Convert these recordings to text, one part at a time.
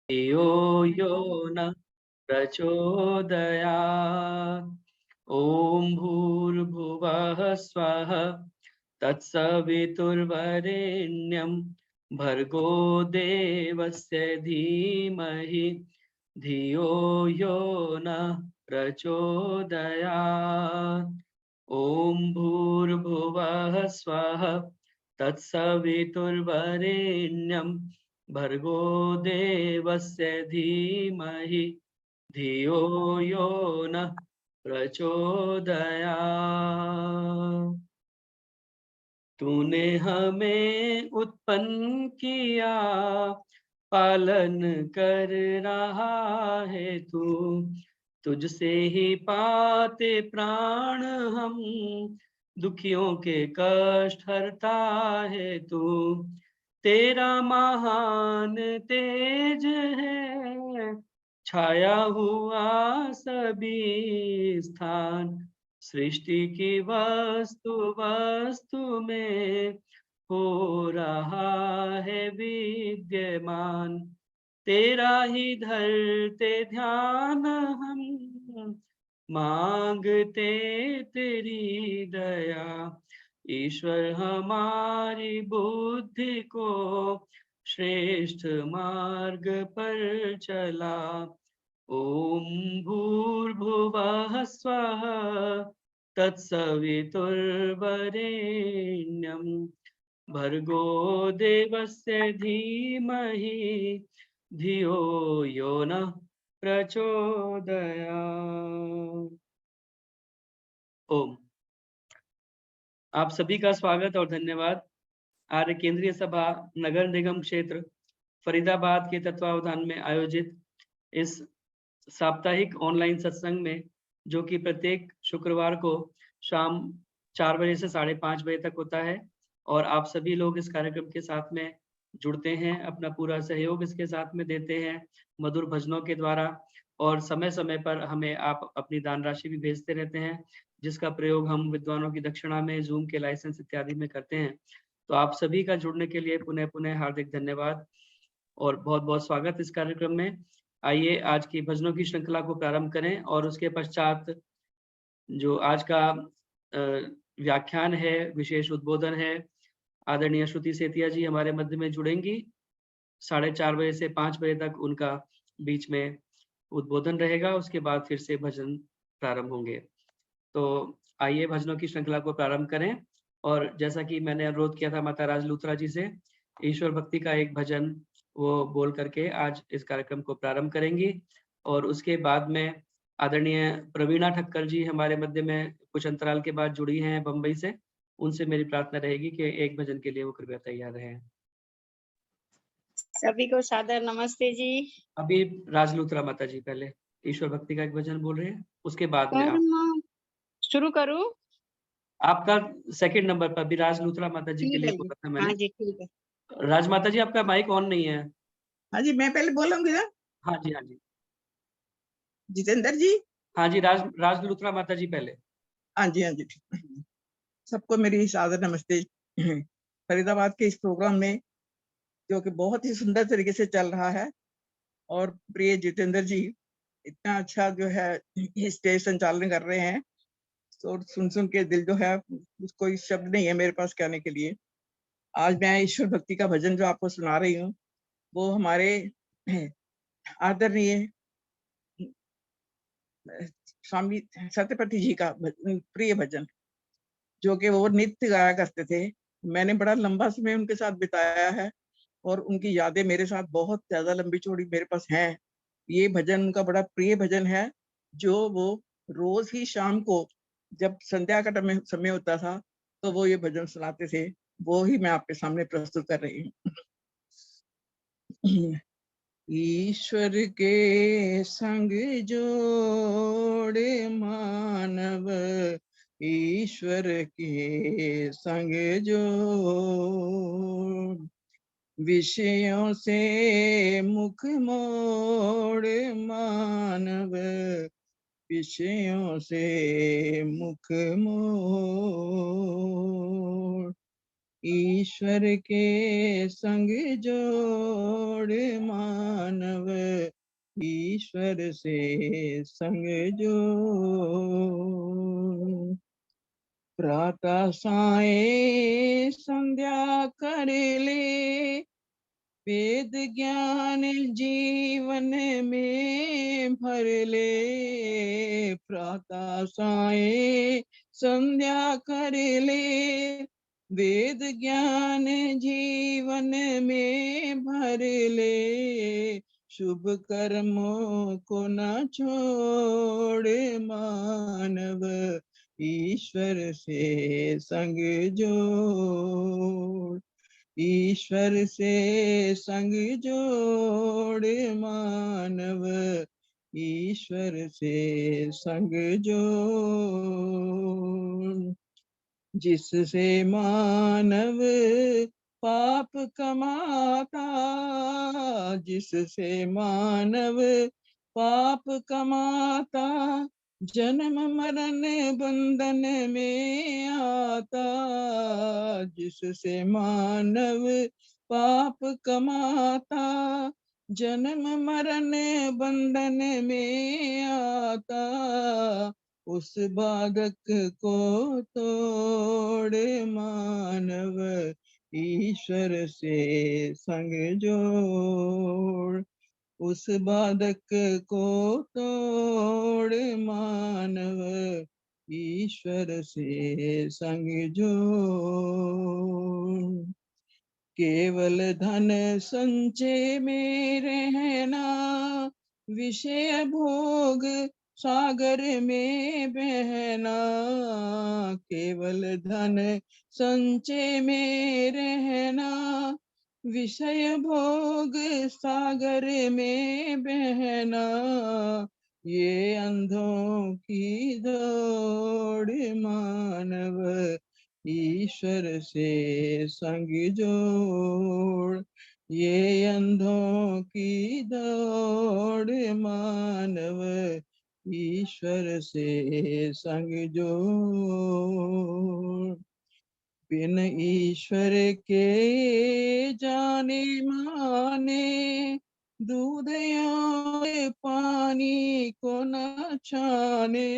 धियो यो न प्रचोदयात्। ॐ भूर्भुवः स्वः तत्सवितुर्वरेण्यं भर्गो देवस्य धीमहि धियो यो नः प्रचोदयात्। ॐ भूर्भुवः स्वः तत्सवितुर्वरेण्यं भर्गो देवस्य धीमहि धियो यो नः प्रचोदयात्। तूने हमें उत्पन्न किया, पालन कर रहा है तू। तुझसे ही पाते प्राण हम, दुखियों के कष्ट हरता है तू। तेरा महान तेज है, छाया हुआ सभी स्थान। सृष्टि की वस्तु वस्तु में हो रहा है विद्यमान। तेरा ही धरते ध्यान हम, मांगते तेरी दया। ईश्वर हमारी बुद्धि को श्रेष्ठ मार्ग पर चला। ॐ भूर्भुवः स्वः तत्सवितुर्वरेण्यं भर्गो देवस्य धीमहि धियो यो नः प्रचोदयात्। ओम। आप सभी का स्वागत और धन्यवाद। आर्य केंद्रीय सभा नगर निगम क्षेत्र फरीदाबाद के तत्वावधान में आयोजित इस साप्ताहिक ऑनलाइन सत्संग में, जो कि प्रत्येक शुक्रवार को शाम 4 बजे से 5:30 बजे तक होता है, और आप सभी लोग इस कार्यक्रम के साथ में जुड़ते हैं, अपना पूरा सहयोग इसके साथ में देते हैं मधुर भजनों के द्वारा, और समय समय पर हमें आप अपनी दान राशि भी भेजते रहते हैं, जिसका प्रयोग हम विद्वानों की दक्षिणा में, जूम के लाइसेंस इत्यादि में करते हैं। तो आप सभी का जुड़ने के लिए पुनः पुनः हार्दिक धन्यवाद और बहुत बहुत स्वागत इस कार्यक्रम में। आइए आज की भजनों की श्रृंखला को प्रारंभ करें, और उसके पश्चात जो आज का व्याख्यान है, विशेष उद्बोधन है, आदरणीय श्रुति सेतिया जी हमारे मध्य में जुड़ेंगी। 4:30 बजे से 5 बजे तक उनका बीच में उद्बोधन रहेगा, उसके बाद फिर से भजन प्रारंभ होंगे। तो आइए भजनों की श्रृंखला को प्रारंभ करें, और जैसा कि मैंने अनुरोध किया था माता राज लूथरा जी से, ईश्वर भक्ति का एक भजन वो बोल करके आज इस कार्यक्रम को प्रारंभ करेंगी। और उसके बाद में आदरणीय प्रवीणा ठक्कर जी हमारे मध्य में कुछ अंतराल के बाद जुड़ी हैं बम्बई से, उनसे मेरी प्रार्थना रहेगी कि एक भजन के लिए वो कृपया तैयार रहें। सभी को सादर नमस्ते जी। अभी राज लूथरा माता जी पहले ईश्वर भक्ति का एक भजन बोल रहे हैं, उसके बाद में आप शुरू करूं? आपका सेकंड नंबर पर भी राज लूथरा माता जी के लिए बोला था मैंने। हाँ जी, ठीक है। राज माता जी आपका माइक ऑन नहीं है। हाँ जी, मैं पहले बोलूंगी ना। हाँ जी, हाँ जी, जितेंद्र जी। हाँ जी, राज लूथरा माता जी पहले। हाँ जी, हाँ जी, सबको मेरी सादर नमस्ते। फरीदाबाद के इस प्रोग्राम में, जो कि बहुत ही सुंदर तरीके से चल रहा है, और प्रिय जितेंद्र जी इतना अच्छा जो है स्टेज संचालन कर रहे हैं, तो सुन के दिल जो है, कोई शब्द नहीं है मेरे पास कहने के लिए। आज मैं ईश्वर भक्ति का भजन जो आपको सुना रही हूँ, वो हमारे आदरणीय स्वामी सत्यपति जी का प्रिय भजन, जो कि वो नित्य गाया करते थे। मैंने बड़ा लंबा समय उनके साथ बिताया है, और उनकी यादें मेरे साथ बहुत ज्यादा लंबी चौड़ी मेरे पास हैं। ये भजन उनका बड़ा प्रिय भजन है, जो वो रोज ही शाम को जब संध्या का समय होता था, तो वो ये भजन सुनाते थे। वो ही मैं आपके सामने प्रस्तुत कर रही हूँ। ईश्वर के संग जोड़े मानव, ईश्वर के संग जोड़, विषयों से मुख मोड़ मानव, विषयों से मुख मोड़, ईश्वर के संग जोड़ मानव, ईश्वर से संग जोड़। प्रातः साय संध्या कर ले, वेद ज्ञान जीवन में भर ले। प्रातः साय संध्या कर ले, वेद ज्ञान जीवन में भर ले। शुभ कर्मों को न छोड़ मानव, ईश्वर से संग जोड़। ईश्वर से संग जोड़ मानव, ईश्वर से संग जोड़। जिससे मानव पाप कमाता, जिससे मानव पाप कमाता, जन्म मरण बंधन में आता। जिससे मानव पाप कमाता, जन्म मरण बंधन में आता। उस बाधक को तोड़ मानव, ईश्वर से संग जोड़। उस बाधक को तोड़ मानव, ईश्वर से संग जोड़। केवल धन संचय में रहना, विषय भोग सागर में बहना। केवल धन संचय में रहना, विषय भोग सागर में बहना। ये अंधों की दौड़ मानव, ईश्वर से संग जोड़। ये अंधों की दौड़ मानव, ईश्वर से संग जोड़। बिन ईश्वर के जाने माने, दूध या पानी को न छाने।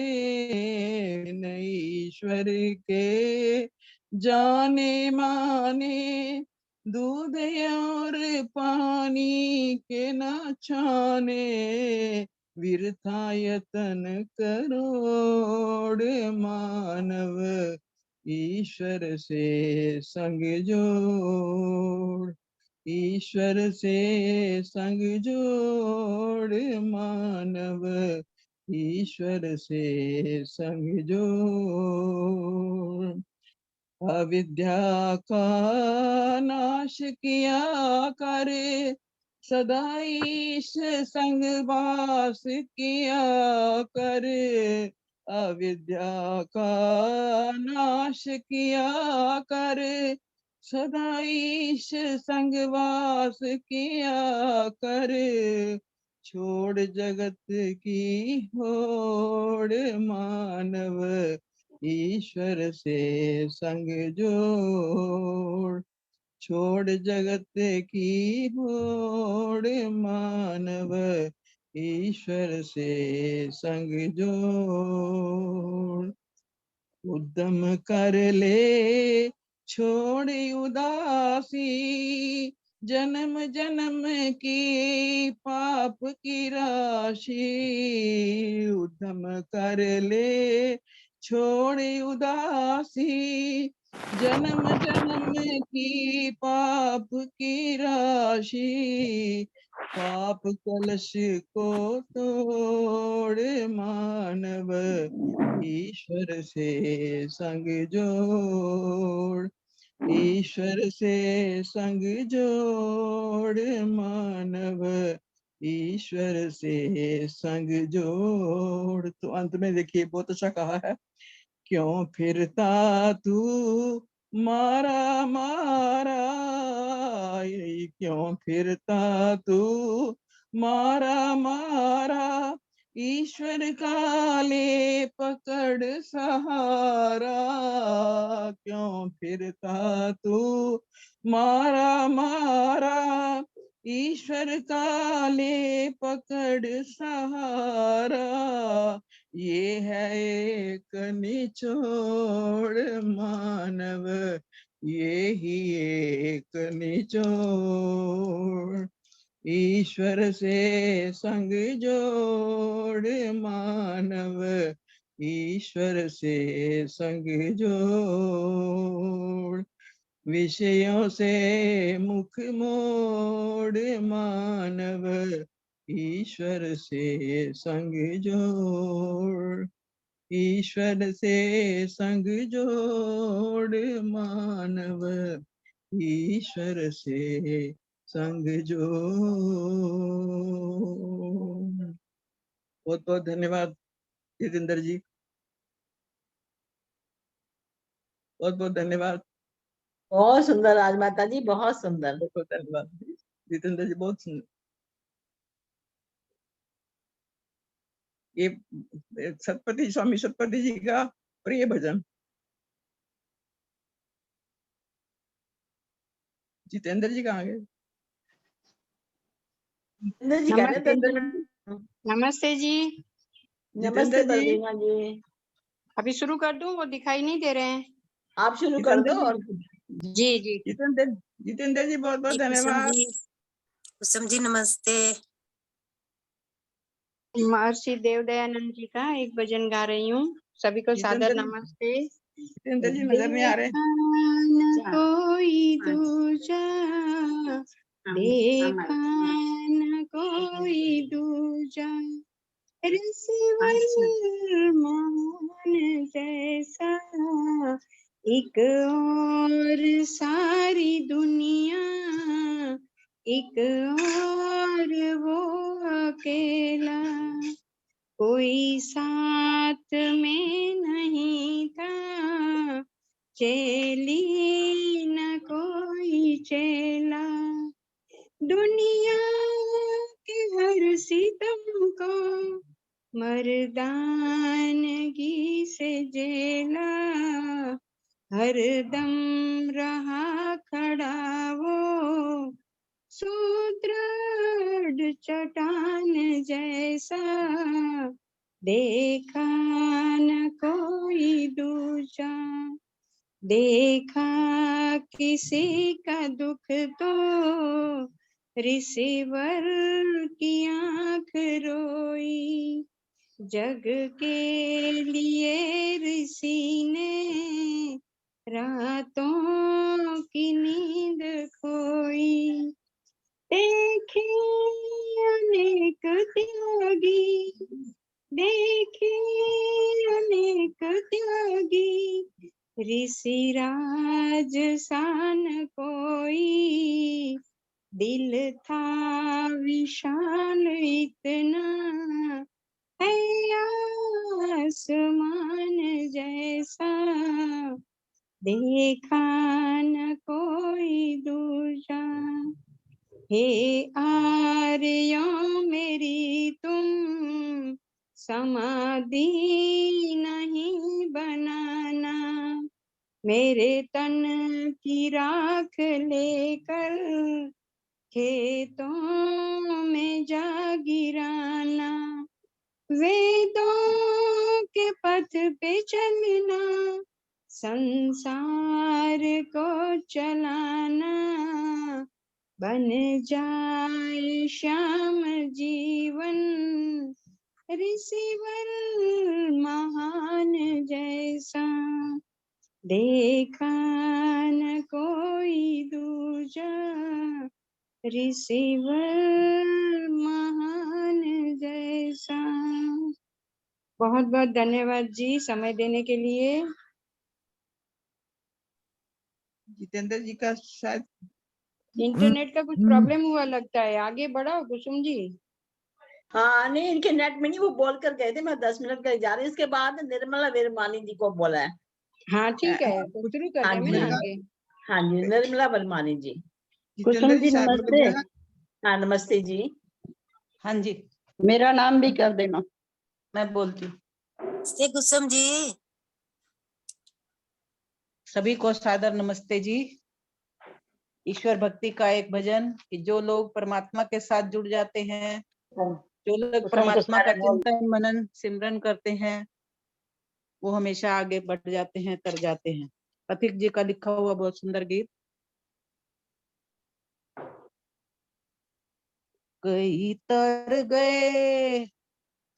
बिन ईश्वर के जाने माने, दूध और पानी के न छाने। विरथा यतन करोड़ मानव, ईश्वर से संग जोड़। ईश्वर से संग जोड़ मानव, ईश्वर से संग जोड़। अविद्या का नाश किया करे, सदा ईश संग वास किया करे। अविद्या का नाश किया करे, सदा ईश संग वास किया करे। छोड़ जगत की होड़ मानव, ईश्वर से संग जोड़। छोड़ जगत की होड़ मानव, ईश्वर से संग जोड़। उद्यम कर ले छोड़ उदासी, जन्म जन्म की पाप की राशि। उद्यम कर ले छोड़ उदासी, जन्म जन्म की पाप की राशि। पाप कलश को तोड़ मानव, ईश्वर से संग जोड़। ईश्वर से संग जोड़ मानव, ईश्वर से संग जोड़। तो अंत में देखिए बहुत अच्छा कहा है। क्यों फिरता तू मारा मारा, यही क्यों फिरता तू मारा मारा। ईश्वर का ले पकड़ सहारा। क्यों फिरता तू मारा मारा, ईश्वर का ले पकड़ सहारा, ये है एक निचोड़ मानव, ये ही एक निचोड़। ईश्वर से संग जोड़ मानव, ईश्वर से संग जोड़। विषयों से मुख मोड़ मानव, ईश्वर से संग जोड़। ईश्वर से संग जोड़ मानव, ईश्वर से संग जोड़। बहुत बहुत धन्यवाद जितेंद्र जी, बहुत बहुत धन्यवाद। बहुत सुंदर राजमाता जी, बहुत सुंदर। बहुत बहुत धन्यवाद जितेंद्र जी, बहुत सुंदर। ये सतपति स्वामी सतपति जी का प्रिय भजन। जितेंद्र जी कहाँ गए? जितेंद्र जी कह रहे हैं 10 मिनट। नमस्ते जी। नमस्ते जितेंद्र जी, बलवीना जी, अभी शुरू कर दूं? वो दिखाई नहीं दे रहे हैं। आप शुरू कर दो। जितेंद्र और जी जी। जितेंद्र जी बहुत बहुत धन्यवाद। कुसुम जी नमस्ते। महर्षि देवदयानंद जी का एक भजन गा रही हूँ। सभी को सादर नमस्ते। जितेंद्र जी नजर नहीं आ रहे। देखा न कोई दूजा, देखा न कोई दूजा, ऋषिवर मान जैसा, एक और सारी दुनिया, एक और वो अकेला, कोई साथ में नहीं था, चेली न कोई चेला। दुनिया के हर सितम को मर्दानगी से जेला, हर दम रहा खड़ा वो सुदृढ़ चट्टान जैसा, देखा न कोई दूजा। देखा किसी का दुख तो ऋषिवर की आंख रोई, जग के लिए ऋषि ने रातों की नींद खोई। देखे अनेक त्यागी, देखे अनेक त्यागी, ऋषि राज सान कोई, दिल था विशाल इतना, है आसमान जैसा, देखा न कोई दूजा। हे आर्यों मेरी तुम समाधि नहीं बनाना, मेरे तन की राख लेकर खेतों में जा गिराना, वेदों के पथ पे चलना, संसार को चलाना, बन जाए श्याम जीवन, ऋषिवर महान जैसा, देखा न कोई दूजा, ऋषिवर महान जैसा। बहुत बहुत धन्यवाद जी समय देने के लिए। जितेंद्र जी का शायद इंटरनेट का कुछ प्रॉब्लम हुआ लगता है। आगे बढ़ाओ कुसुम जी। हाँ नहीं, इनके नेट में नहीं, वो बोल कर गए थे मैं 10 मिनट का जा रही। इसके बाद निर्मला वर्मानी जी को बोला है। हाँ ठीक है, तो शुरू कर हाँ दे जी, मैं आगे। हाँ जी, निर्मला वर्मानी जी। जितेंद्र कुसुम जी शायद नमस्ते। हाँ नमस्ते जी। हाँ जी, मेरा नाम भी कर देना। मैं बोलती हूँ। नमस्ते कुसुम जी। सभी को सादर नमस्ते जी। ईश्वर भक्ति का एक भजन कि जो लोग परमात्मा के साथ जुड़ जाते हैं, जो लोग परमात्मा का चिंतन मनन सिमरन करते हैं, वो हमेशा आगे बढ़ जाते हैं, तर जाते हैं। पथिक जी का लिखा हुआ बहुत सुंदर गीत। कई तर गए,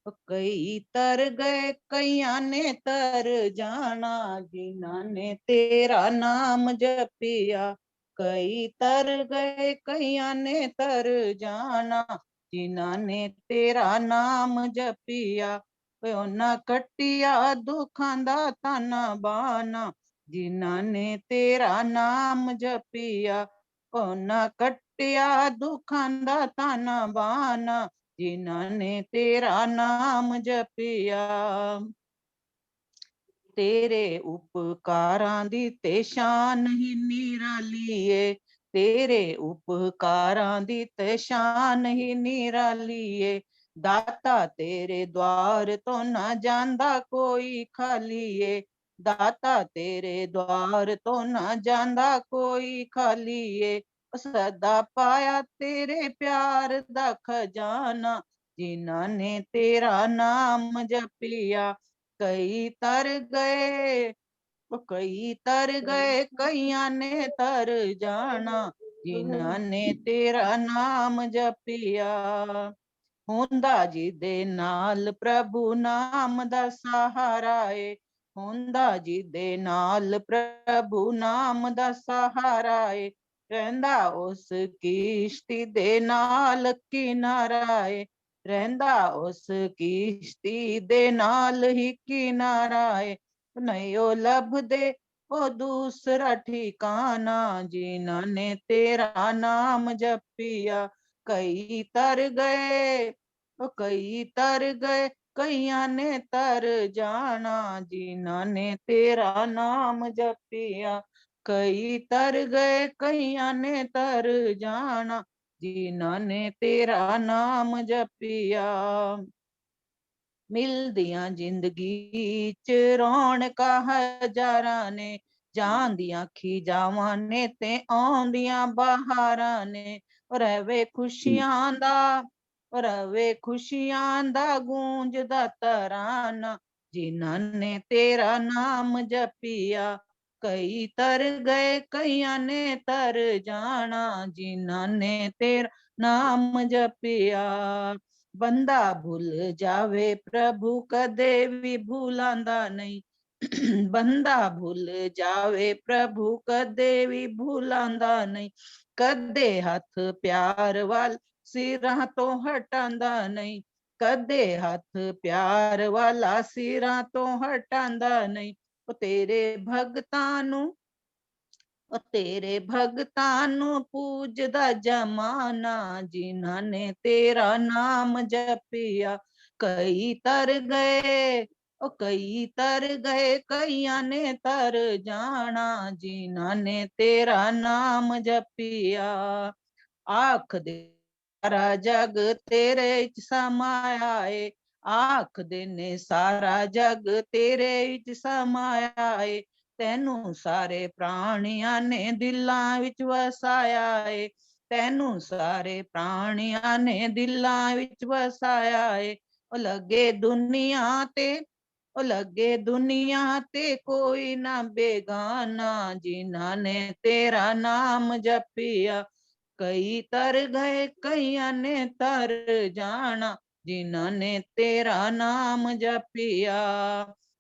कई तर गए, कैया ने तर जाना, जिन्हा ने तेरा नाम जपिया। कई तर गए, कैया ने तर जाना, जिन्हा ने तेरा नाम जपिया। ना कटिया दुखां दा ताना बाना, जिन्हा ने तेरा नाम जपिया। ना कटिया दुखां दा ताना बाना, जिन्हा ने तेरा नाम जपिया। तेरे उपकारां दी ते शान ही निराली है, तेरे उपकारां दी ते शान ही निराली है। दाता तेरे द्वार तो ना जांदा कोई खाली है, दाता तेरे द्वार तो ना जांदा कोई खाली है। सदा पाया तेरे प्यार दा खजाना, जिन्हा ने तेरा नाम जपिया। कई तर गए, कई तर गए, कैया ने तर जाना, जिन्हा ने तेरा नाम जपिया। हुंदा जी दे नाल प्रभु नाम दा सहारा है, हुंदा जी दे नाल प्रभु नाम दा सहारा है। रहंदा उस किश्ती दे नाल किनारा है, रहंदा उस किश्ती दे नाल ही किनारा है। नहीं ओ लभदे ओ दूसरा ठिकाना, जिन्हा ने तेरा नाम जपिया। कई तर गए, ओ कई तर गए, कैया ने तर जाना, जिन्हा ने तेरा नाम जपिया। कई तर गए, कैया ने तर जाना, जिन्हा ने तेरा नाम जपिया। मिलदियां जिंदगी च रौनकां हजारां ने, ਜਾਂਦੀਆਂ ਖਿਜਾਵਾਂ ਨੇ ਤੇ ਆਉਂਦੀਆਂ ਬਹਾਰਾਂ ਨੇ। ਰਵੇ ਖੁਸ਼ੀਆਂ ਦਾ, ਰਵੇ ਖੁਸ਼ੀਆਂ ਦਾ ਗੂੰਜਦਾ ਤਰਾਨਾ, ਜਿਨ੍ਹਾਂ ਨੇ ਤੇਰਾ ਨਾਮ ਜਪਿਆ। ਕਈ ਤਰ ਗਏ, ਕਈਆਂ ਨੇ ਤਰ ਜਾਣਾ, ਜਿਨ੍ਹਾਂ ਨੇ ਤੇਰਾ ਨਾਮ ਜਪਿਆ। ਬੰਦਾ ਭੁੱਲ ਜਾਵੇ ਪ੍ਰਭੂ ਕਦੇ ਵੀ ਭੁਲਾਂਦਾ ਨਹੀਂ, ਬੰਦਾ ਭੁੱਲ ਜਾਵੇ ਪ੍ਰਭੂ ਕਦੇ ਵੀ ਭੁਲਾਂਦਾ ਨਹੀਂ। ਕਦੇ ਹੱਥ ਪਿਆਰ ਵੱਲ ਸਿਰਾਂ ਤੋਂ ਹਟਾਂਦਾ ਨਹੀਂ, ਕਦੇ ਹੱਥ ਪਿਆਰ ਵਾਲਾ ਸਿਰਾਂ ਤੋਂ ਹਟਾਂਦਾ ਨਹੀਂ। ਉਹ ਤੇਰੇ ਭਗਤਾਂ ਨੂੰ, ਉਹ ਤੇਰੇ ਭਗਤਾਂ ਨੂੰ ਪੂਜਦਾ ਜਮਾਨਾ, ਜਿਨ੍ਹਾਂ ਨੇ ਤੇਰਾ ਨਾਮ ਜਪਿਆ। ਕਈ ਤਰ ਗਏ, ਉਹ ਕਈ ਤਰ ਗਏ, ਕਈਆਂ ਨੇ ਤਰ ਜਾਣਾ, ਜਿਨ੍ਹਾਂ ਨੇ ਤੇਰਾ ਨਾਮ ਜਪਿਆ। ਆਖਦੇ ਸਾਰਾ ਜਗ ਤੇਰੇ ਵਿੱਚ ਸਮਾਇਆ ਏ, ਆਖਦੇ ਨੇ ਸਾਰਾ ਜਗ ਤੇਰੇ ਵਿੱਚ ਸਮਾਇਆ ਏ। ਤੈਨੂੰ ਸਾਰੇ ਪ੍ਰਾਣੀਆਂ ਨੇ ਦਿਲਾਂ ਵਿੱਚ ਵਸਾਇਆ ਏ, ਤੈਨੂੰ ਸਾਰੇ ਪ੍ਰਾਣੀਆਂ ਨੇ ਦਿਲਾਂ ਵਿੱਚ ਵਸਾਇਆ ਏ। ਉਹ ਲੱਗੇ ਦੁਨੀਆ ਤੇ, ਉਹ ਲੱਗੇ ਦੁਨੀਆ ਤੇ ਕੋਈ ਨਾ ਬੇਗਾਨਾ, ਜਿਨ੍ਹਾਂ ਨੇ ਤੇਰਾ ਨਾਮ ਜਪਿਆ। ਕਈ ਤਰ ਗਏ, ਕਈਆਂ ਨੇ ਤਰ ਜਾਣਾ, ਜਿਨ੍ਹਾਂ ਨੇ ਤੇਰਾ ਨਾਮ ਜਪਿਆ।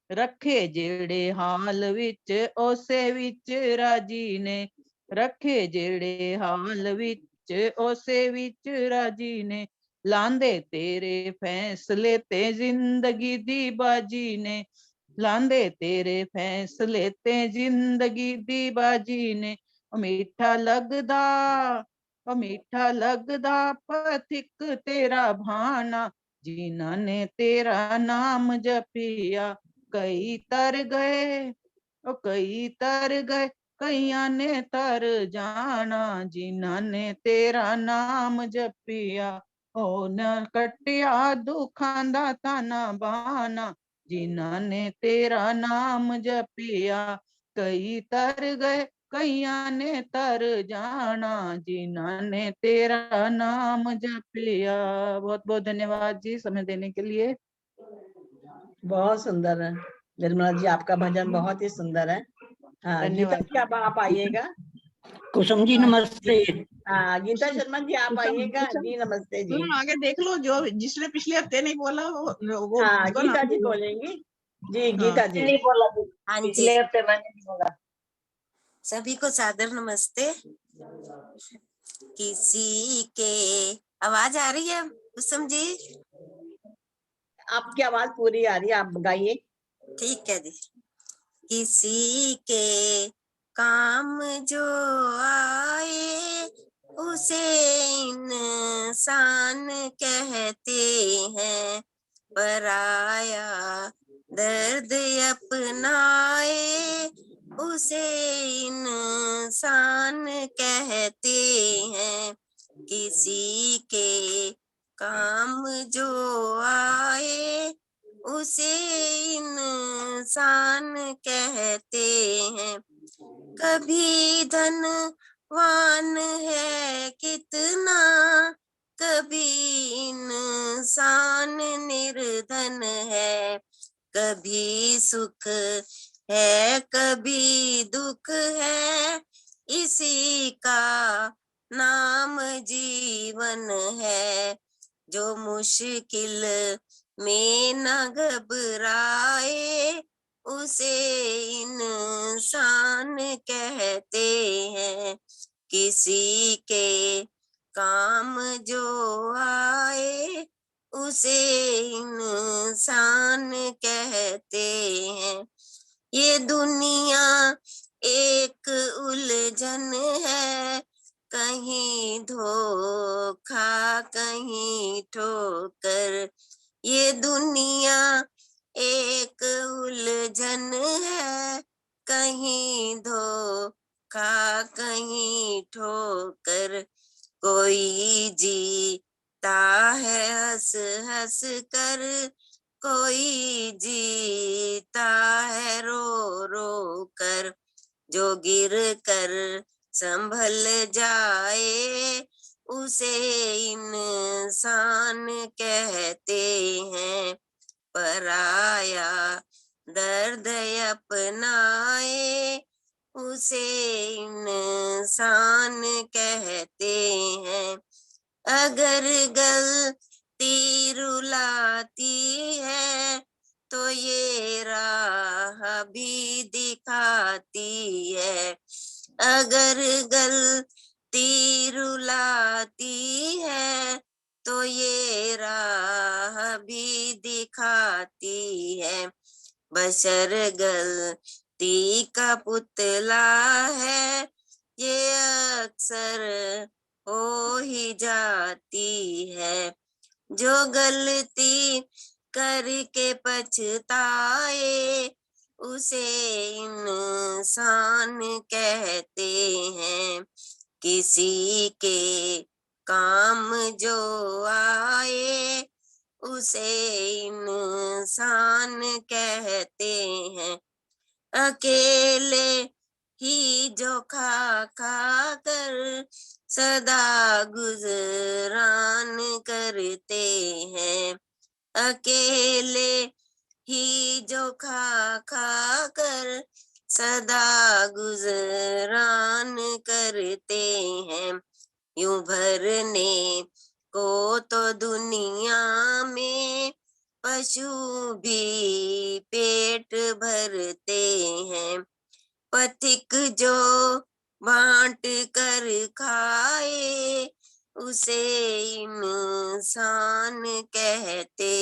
ਰੱਖੇ ਜਿਹੜੇ ਹਾਲ ਵਿੱਚ ਉਸੇ ਵਿੱਚ ਰਾਜੀ ਨੇ, ਰੱਖੇ ਜਿਹੜੇ ਹਾਲ ਵਿੱਚ ਉਸੇ ਵਿੱਚ ਰਾਜੀ ਨੇ। ਲਾਂਦੇ ਤੇਰੇ ਫੈਸਲੇ ਤੇ ਜ਼ਿੰਦਗੀ ਦੀ ਬਾਜੀ ਨੇ, ਲਾਂਦੇ ਤੇਰੇ ਫੈਸਲੇ ਤੇ ਜ਼ਿੰਦਗੀ ਦੀ ਬਾਜੀ ਨੇ। ਮਿੱਠਾ ਲੱਗਦਾ, ਉਹ ਮਿੱਠਾ ਲੱਗਦਾ ਪਥਿਕ ਤੇਰਾ ਭਾਣਾ, ਜਿਨ੍ਹਾਂ ਨੇ ਤੇਰਾ ਨਾਮ ਜਪਿਆ। ਕਈ ਤਰ ਗਏ, ਉਹ ਕਈ ਤਰ ਗਏ, ਕਈਆਂ ਨੇ ਤਰ ਜਾਣਾ, ਜਿਨ੍ਹਾਂ ਨੇ ਤੇਰਾ ਨਾਮ ਜਪਿਆ। ਉਹ ਨਾ ਕਟਿਆ ਦੁੱਖਾਂ ਦਾ ਤਾਨਾ ਬਾਨਾ, ਜਿਨ੍ਹਾਂ ਨੇ ਤੇਰਾ ਨਾਮ ਜਪਿਆ। ਕਈ ਤਰ ਗਏ, कईया ने तर जाना जिन्होंने तेरा नाम जपिया। बहुत बहुत धन्यवाद जी समय देने के लिए। बहुत सुंदर है निर्मला जी, आपका भजन बहुत ही सुंदर है। हाँ गीता धन्यवाद। जी आप आइएगा। कुसुम जी हाँ, नमस्ते। हाँ गीता कुसुम शर्मा जी आप कुसुम आइएगा कुसुम जी। नमस्ते जी। कुसुम आगे देख लो, जो जिसने पिछले हफ्ते नहीं बोला वो हाँ उसका गीता नाम जी बोलो। बोलेंगी जी। हाँ गीता जी नहीं बोला हाँ जी, पिछले हफ्ते मैंने नहीं बोला। सभी को सादर नमस्ते। किसी के आवाज आ रही है कुसुम जी? आपकी आवाज पूरी आ रही है, आप गाइए। ठीक है जी। किसी के काम जो आए उसे इंसान कहते हैं, पराया दर्द अपनाए उसे इंसान कहते हैं। किसी के काम जो आए उसे इंसान कहते हैं। कभी धनवान है कितना, कभी इंसान निर्धन है, कभी सुख है कभी दुख है, इसी का नाम जीवन है। जो मुश्किल में न घबराए उसे इंसान कहते हैं। किसी के काम जो आए उसे इंसान कहते हैं। ये दुनिया एक उलझन है, कहीं धोखा कहीं ठोकर। ये दुनिया एक उलझन है, कहीं धोखा कहीं ठोकर। कोई जीता है हंस हंस कर, कोई जीता है रो रो कर। जो गिर कर संभल जाए उसे इंसान कहते हैं, पराया दर्द अपनाए उसे इंसान कहते हैं। अगर गलती रुलाती है तो ये राह भी दिखाती है। अगर गलती रुलाती है तो ये राह भी दिखाती है। बशर गलती का पुतला है, ये अक्सर हो ही जाती है। जो गलती करके पछताए उसे इंसान कहते हैं। किसी के काम जो आए उसे इंसान कहते हैं। अकेले ही जो खा खा कर सदा गुजरान करते हैं। अकेले ही जो खा खा कर सदा गुजरान करते हैं। यूं भरने को तो दुनिया में पशु भी पेट भरते हैं। पथिक जो बांट कर खाए उसे इंसान कहते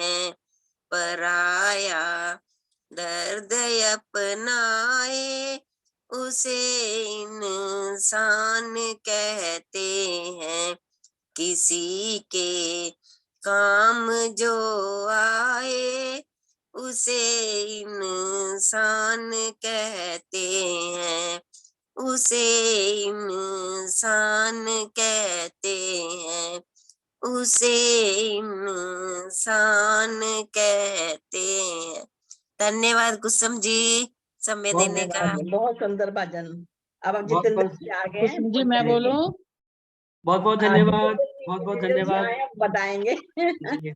हैं। पराया दर्द अपनाए उसे इंसान कहते हैं। किसी के काम जो आए उसे इंसान कहते हैं। उसे इंसान कहते हैं। उसे इंसान कहते हैं। धन्यवाद कुसुम जी समय देने का। बहुत सुंदर भजन अब हम बहुत जितेंद्र बहुत जी आ गए हैं, कुसुम जी मैं बोलूं? बहुत बहुत हाँ, धन्यवाद, जितेंद्र जी बहुत बहुत जितेंद्र जी धन्यवाद आए हैं, बताएंगे। जी,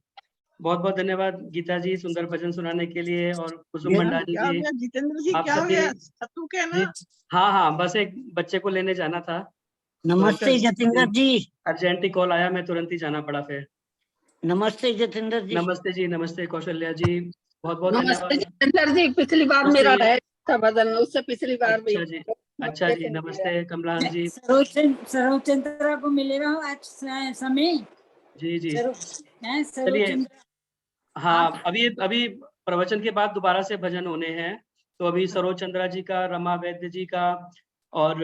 बहुत बहुत धन्यवाद गीता जी सुंदर भजन सुनाने के लिए, और कुसुम क्या भंडारी क्या हो जी गया जितेंद्र जी, आप क्या हो सभी। गया? सत्तू क्या जी ना? हाँ हाँ, बस एक बच्चे को लेने जाना था, नमस्ते जतेंद्र जी। अर्जेंट ही कॉल आया, मैं तुरंत ही जाना पड़ा फिर। नमस्ते जतेंद्र जी। नमस्ते जी, नमस्ते कौशल्या जी, बहुत बहुत नमस्ते धन्यवाद। जितेंद्र जी, पिछली बार नमस्ते। मेरा रह था बदल, उससे पिछली बार भी। अच्छा जी, नमस्ते कमलान जी। सरोज चंद्रा को मिलेगा आज समय। जी जी, सरोज चलिए। चंद्रा हाँ, अभी अभी प्रवचन के बाद दोबारा से भजन होने हैं, तो अभी सरोज चंद्रा जी का, रमा वैद्य जी का, और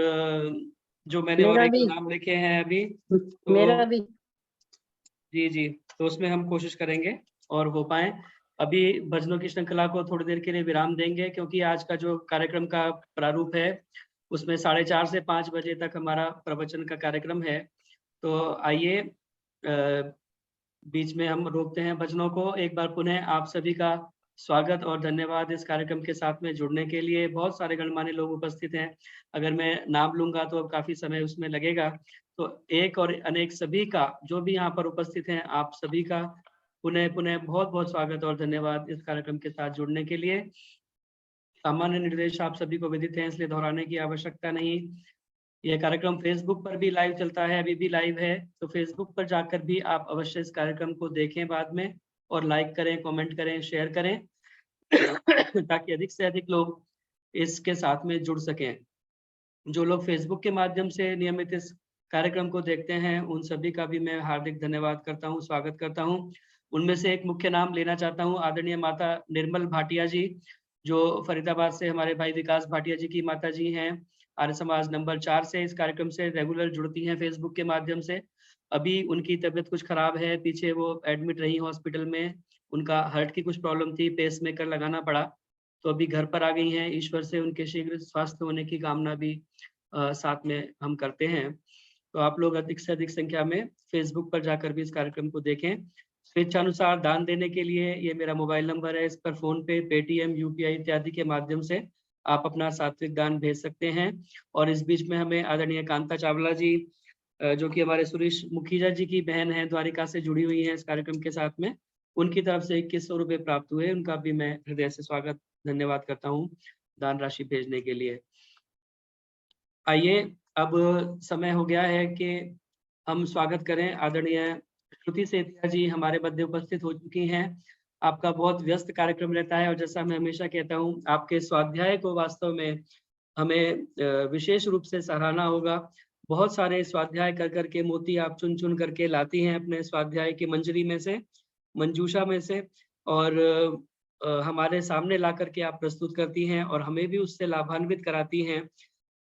जो मैंने और मेरा एक भी। नाम लिखे हैं अभी, तो मेरा भी। जी जी, तो उसमें हम कोशिश करेंगे और हो पाए। अभी भजनों की श्रृंखला को थोड़ी देर के लिए विराम देंगे, क्योंकि आज का जो कार्यक्रम का प्रारूप है उसमें 4:30 से 5 बजे तक हमारा प्रवचन का कार्यक्रम है। तो आइए बीच में हम रोकते हैं भजनों को। एक बार पुनः आप सभी का स्वागत और धन्यवाद इस कार्यक्रम के साथ में जुड़ने के लिए। बहुत सारे गणमान्य लोग उपस्थित हैं, अगर मैं नाम लूंगा तो अब काफी समय उसमें लगेगा। तो एक और अनेक सभी का, जो भी यहाँ पर उपस्थित हैं, आप सभी का पुनः पुनः बहुत बहुत स्वागत और धन्यवाद इस कार्यक्रम के साथ जुड़ने के लिए। सामान्य निर्देश आप सभी को विदित हैं, इसलिए दोहराने की आवश्यकता नहीं। यह कार्यक्रम फेसबुक पर भी लाइव चलता है, अभी भी लाइव है, तो फेसबुक पर जाकर भी आप अवश्य इस कार्यक्रम को देखें बाद में, और लाइक करें, कमेंट करें, शेयर करें ताकि अधिक से अधिक लोग इसके साथ में जुड़ सकें। जो लोग फेसबुक के माध्यम से नियमित इस कार्यक्रम को देखते हैं, उन सभी का भी मैं हार्दिक धन्यवाद करता हूं, स्वागत करता हूं। उनमें से एक मुख्य नाम लेना चाहता हूं, आदरणीय माता निर्मल भाटिया जी, जो फरीदाबाद से हमारे भाई विकास भाटिया जी की माता जी हैं। आर्य समाज नंबर 4 से इस कार्यक्रम से रेगुलर जुड़ती हैं फेसबुक के माध्यम से। अभी उनकी तबीयत कुछ खराब है, पीछे वो एडमिट रही हॉस्पिटल में, उनका हार्ट की कुछ प्रॉब्लम थी, पेसमेकर लगाना पड़ा, तो अभी घर पर आ गई हैं। ईश्वर से उनके शीघ्र स्वास्थ्य होने की कामना भी साथ में हम करते हैं। तो आप लोग अधिक से अधिक संख्या में फेसबुक पर जाकर भी इस कार्यक्रम को देखें। स्वेच्छानुसार दान देने के लिए ये मेरा मोबाइल नंबर है, इस पर फोन पे, पेटीएम, यूपीआई इत्यादि के माध्यम से आप अपना सात्विक दान भेज सकते हैं। और इस बीच में हमें आदरणीय कांता चावला जी, जो कि हमारे सुरेश मुखीजा जी की बहन है, द्वारिका से जुड़ी हुई है इस कार्यक्रम के साथ में, उनकी तरफ से 2100 रुपये प्राप्त हुए, उनका भी मैं हृदय से स्वागत धन्यवाद करता हूँ दान राशि भेजने के लिए। आइए, अब समय हो गया है कि हम स्वागत करें। आदरणीय श्रुति सेतिया जी हमारे मध्य उपस्थित हो चुकी हैं। आपका बहुत व्यस्त कार्यक्रम रहता है, और जैसा मैं हमेशा कहता हूँ, आपके स्वाध्याय को वास्तव में हमें विशेष रूप से सराहना होगा। बहुत सारे स्वाध्याय कर करके मोती आप चुन चुन करके लाती हैं अपने स्वाध्याय की मंजरी में से, मंजूषा में से, और हमारे सामने ला करके आप प्रस्तुत करती हैं, और हमें भी उससे लाभान्वित कराती हैं।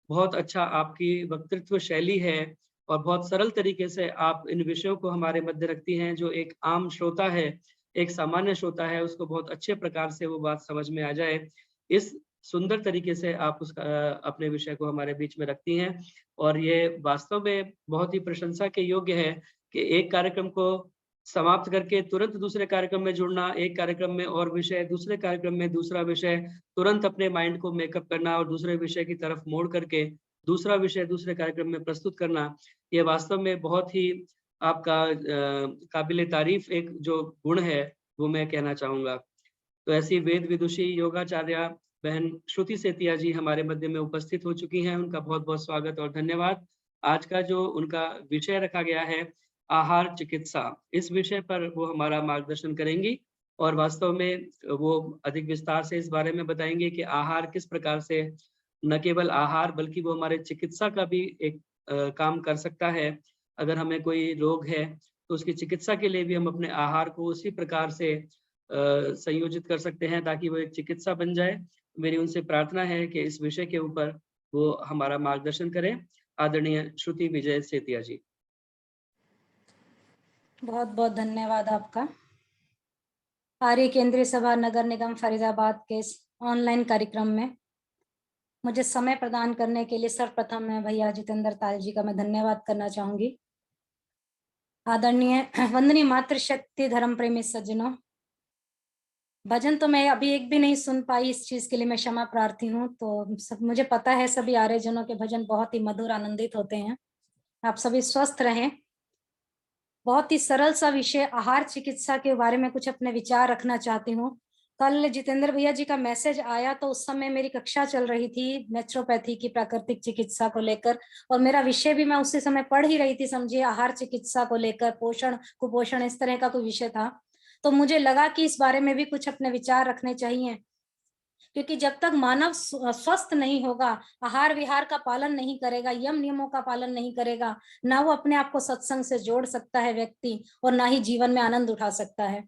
बहुत अच्छा आपकी वक्तृत्व शैली है, और बहुत सरल तरीके से आप इन विषयों को हमारे मध्य रखती हैं। जो एक आम श्रोता है, एक सामान्य श्रोता है, उसको बहुत अच्छे प्रकार से वो बात समझ में आ जाए, इस सुंदर तरीके से आप उसका अपने विषय को हमारे बीच में रखती हैं। और ये वास्तव में बहुत ही प्रशंसा के योग्य है कि एक कार्यक्रम को समाप्त करके तुरंत दूसरे कार्यक्रम में जुड़ना, एक कार्यक्रम में और विषय, दूसरे कार्यक्रम में दूसरा विषय, तुरंत अपने माइंड को मेकअप करना और दूसरे विषय की तरफ मोड़ करके दूसरा विषय दूसरे कार्यक्रम में प्रस्तुत करना, ये वास्तव में बहुत ही आपका काबिले तारीफ एक जो गुण है, वो मैं कहना चाहूँगा। तो ऐसी वेद विदुषी योगाचार्य बहन श्रुति सेतिया जी हमारे मध्य में उपस्थित हो चुकी हैं, उनका बहुत बहुत स्वागत और धन्यवाद। आज का जो उनका विषय रखा गया है, आहार चिकित्सा, इस विषय पर वो हमारा मार्गदर्शन करेंगी, और वास्तव में वो अधिक विस्तार से इस बारे में बताएंगे कि आहार किस प्रकार से न केवल आहार बल्कि वो हमारे चिकित्सा का भी एक काम कर सकता है। अगर हमें कोई रोग है तो उसकी चिकित्सा के लिए भी हम अपने आहार को उसी प्रकार से संयोजित कर सकते हैं ताकि वो एक चिकित्सा बन जाए। मेरी उनसे प्रार्थना है कि इस विषय के ऊपर वो हमारा मार्गदर्शन करें। आदरणीय श्रुति विजय सेतिया जी। बहुत बहुत धन्यवाद आपका। आर्य केंद्रीय सभा नगर निगम फरीदाबाद के ऑनलाइन कार्यक्रम में मुझे समय प्रदान करने के लिए सर्वप्रथम मैं भैया जितेंद्र ताल जी का मैं धन्यवाद करना चाहूंगी। आदरणीय वंदनीय मातृशक्ति धर्म प्रेमी सज्जनों, भजन तो मैं अभी एक भी नहीं सुन पाई, इस चीज के लिए मैं क्षमा प्रार्थी हूँ। तो सब मुझे पता है सभी आर्यजनों के भजन बहुत ही मधुर आनंदित होते हैं। आप सभी स्वस्थ रहें। बहुत ही सरल सा विषय आहार चिकित्सा के बारे में कुछ अपने विचार रखना चाहती हूँ। कल जितेंद्र भैया जी का मैसेज आया तो उस समय मेरी कक्षा चल रही थी नेचुरोपैथी की प्राकृतिक चिकित्सा को लेकर, और मेरा विषय भी मैं उसी समय पढ़ ही रही थी, समझिए आहार चिकित्सा को लेकर, पोषण कुपोषण इस तरह का कोई विषय था। तो मुझे लगा कि इस बारे में भी कुछ अपने विचार रखने चाहिए, क्योंकि जब तक मानव स्वस्थ नहीं होगा, आहार विहार का पालन नहीं करेगा, यम नियमों का पालन नहीं करेगा, ना वो अपने आप को सत्संग से जोड़ सकता है व्यक्ति, और ना ही जीवन में आनंद उठा सकता है,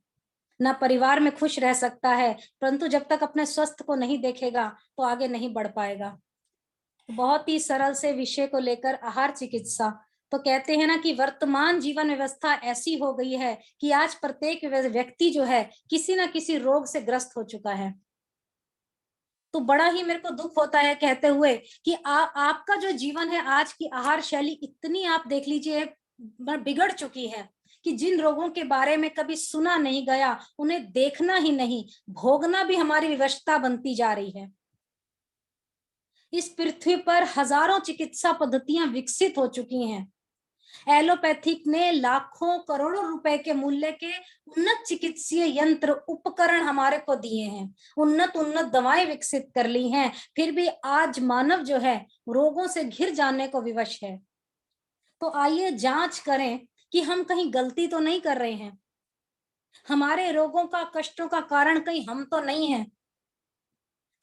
ना परिवार में खुश रह सकता है। परंतु जब तक अपने स्वस्थ को नहीं देखेगा तो आगे नहीं बढ़ पाएगा। बहुत ही सरल से विषय को लेकर आहार चिकित्सा, तो कहते हैं ना कि वर्तमान जीवन व्यवस्था ऐसी हो गई है कि आज प्रत्येक व्यक्ति जो है किसी ना किसी रोग से ग्रस्त हो चुका है। तो बड़ा ही मेरे को दुख होता है कहते हुए कि आपका जो जीवन है, आज की आहार शैली इतनी आप देख लीजिए बिगड़ चुकी है कि जिन रोगों के बारे में कभी सुना नहीं गया, उन्हें देखना ही नहीं, भोगना भी हमारी विवशता बनती जा रही है। इस पृथ्वी पर हजारों चिकित्सा पद्धतियां विकसित हो चुकी हैं। एलोपैथिक ने लाखों करोड़ों रुपए के मूल्य के उन्नत चिकित्सीय यंत्र उपकरण हमारे को दिए हैं, उन्नत दवाएं विकसित कर ली हैं, फिर भी आज मानव जो है रोगों से घिर जाने को विवश है। तो आइए जांच करें कि हम कहीं गलती तो नहीं कर रहे हैं, हमारे रोगों का कष्टों का कारण कहीं हम तो नहीं है।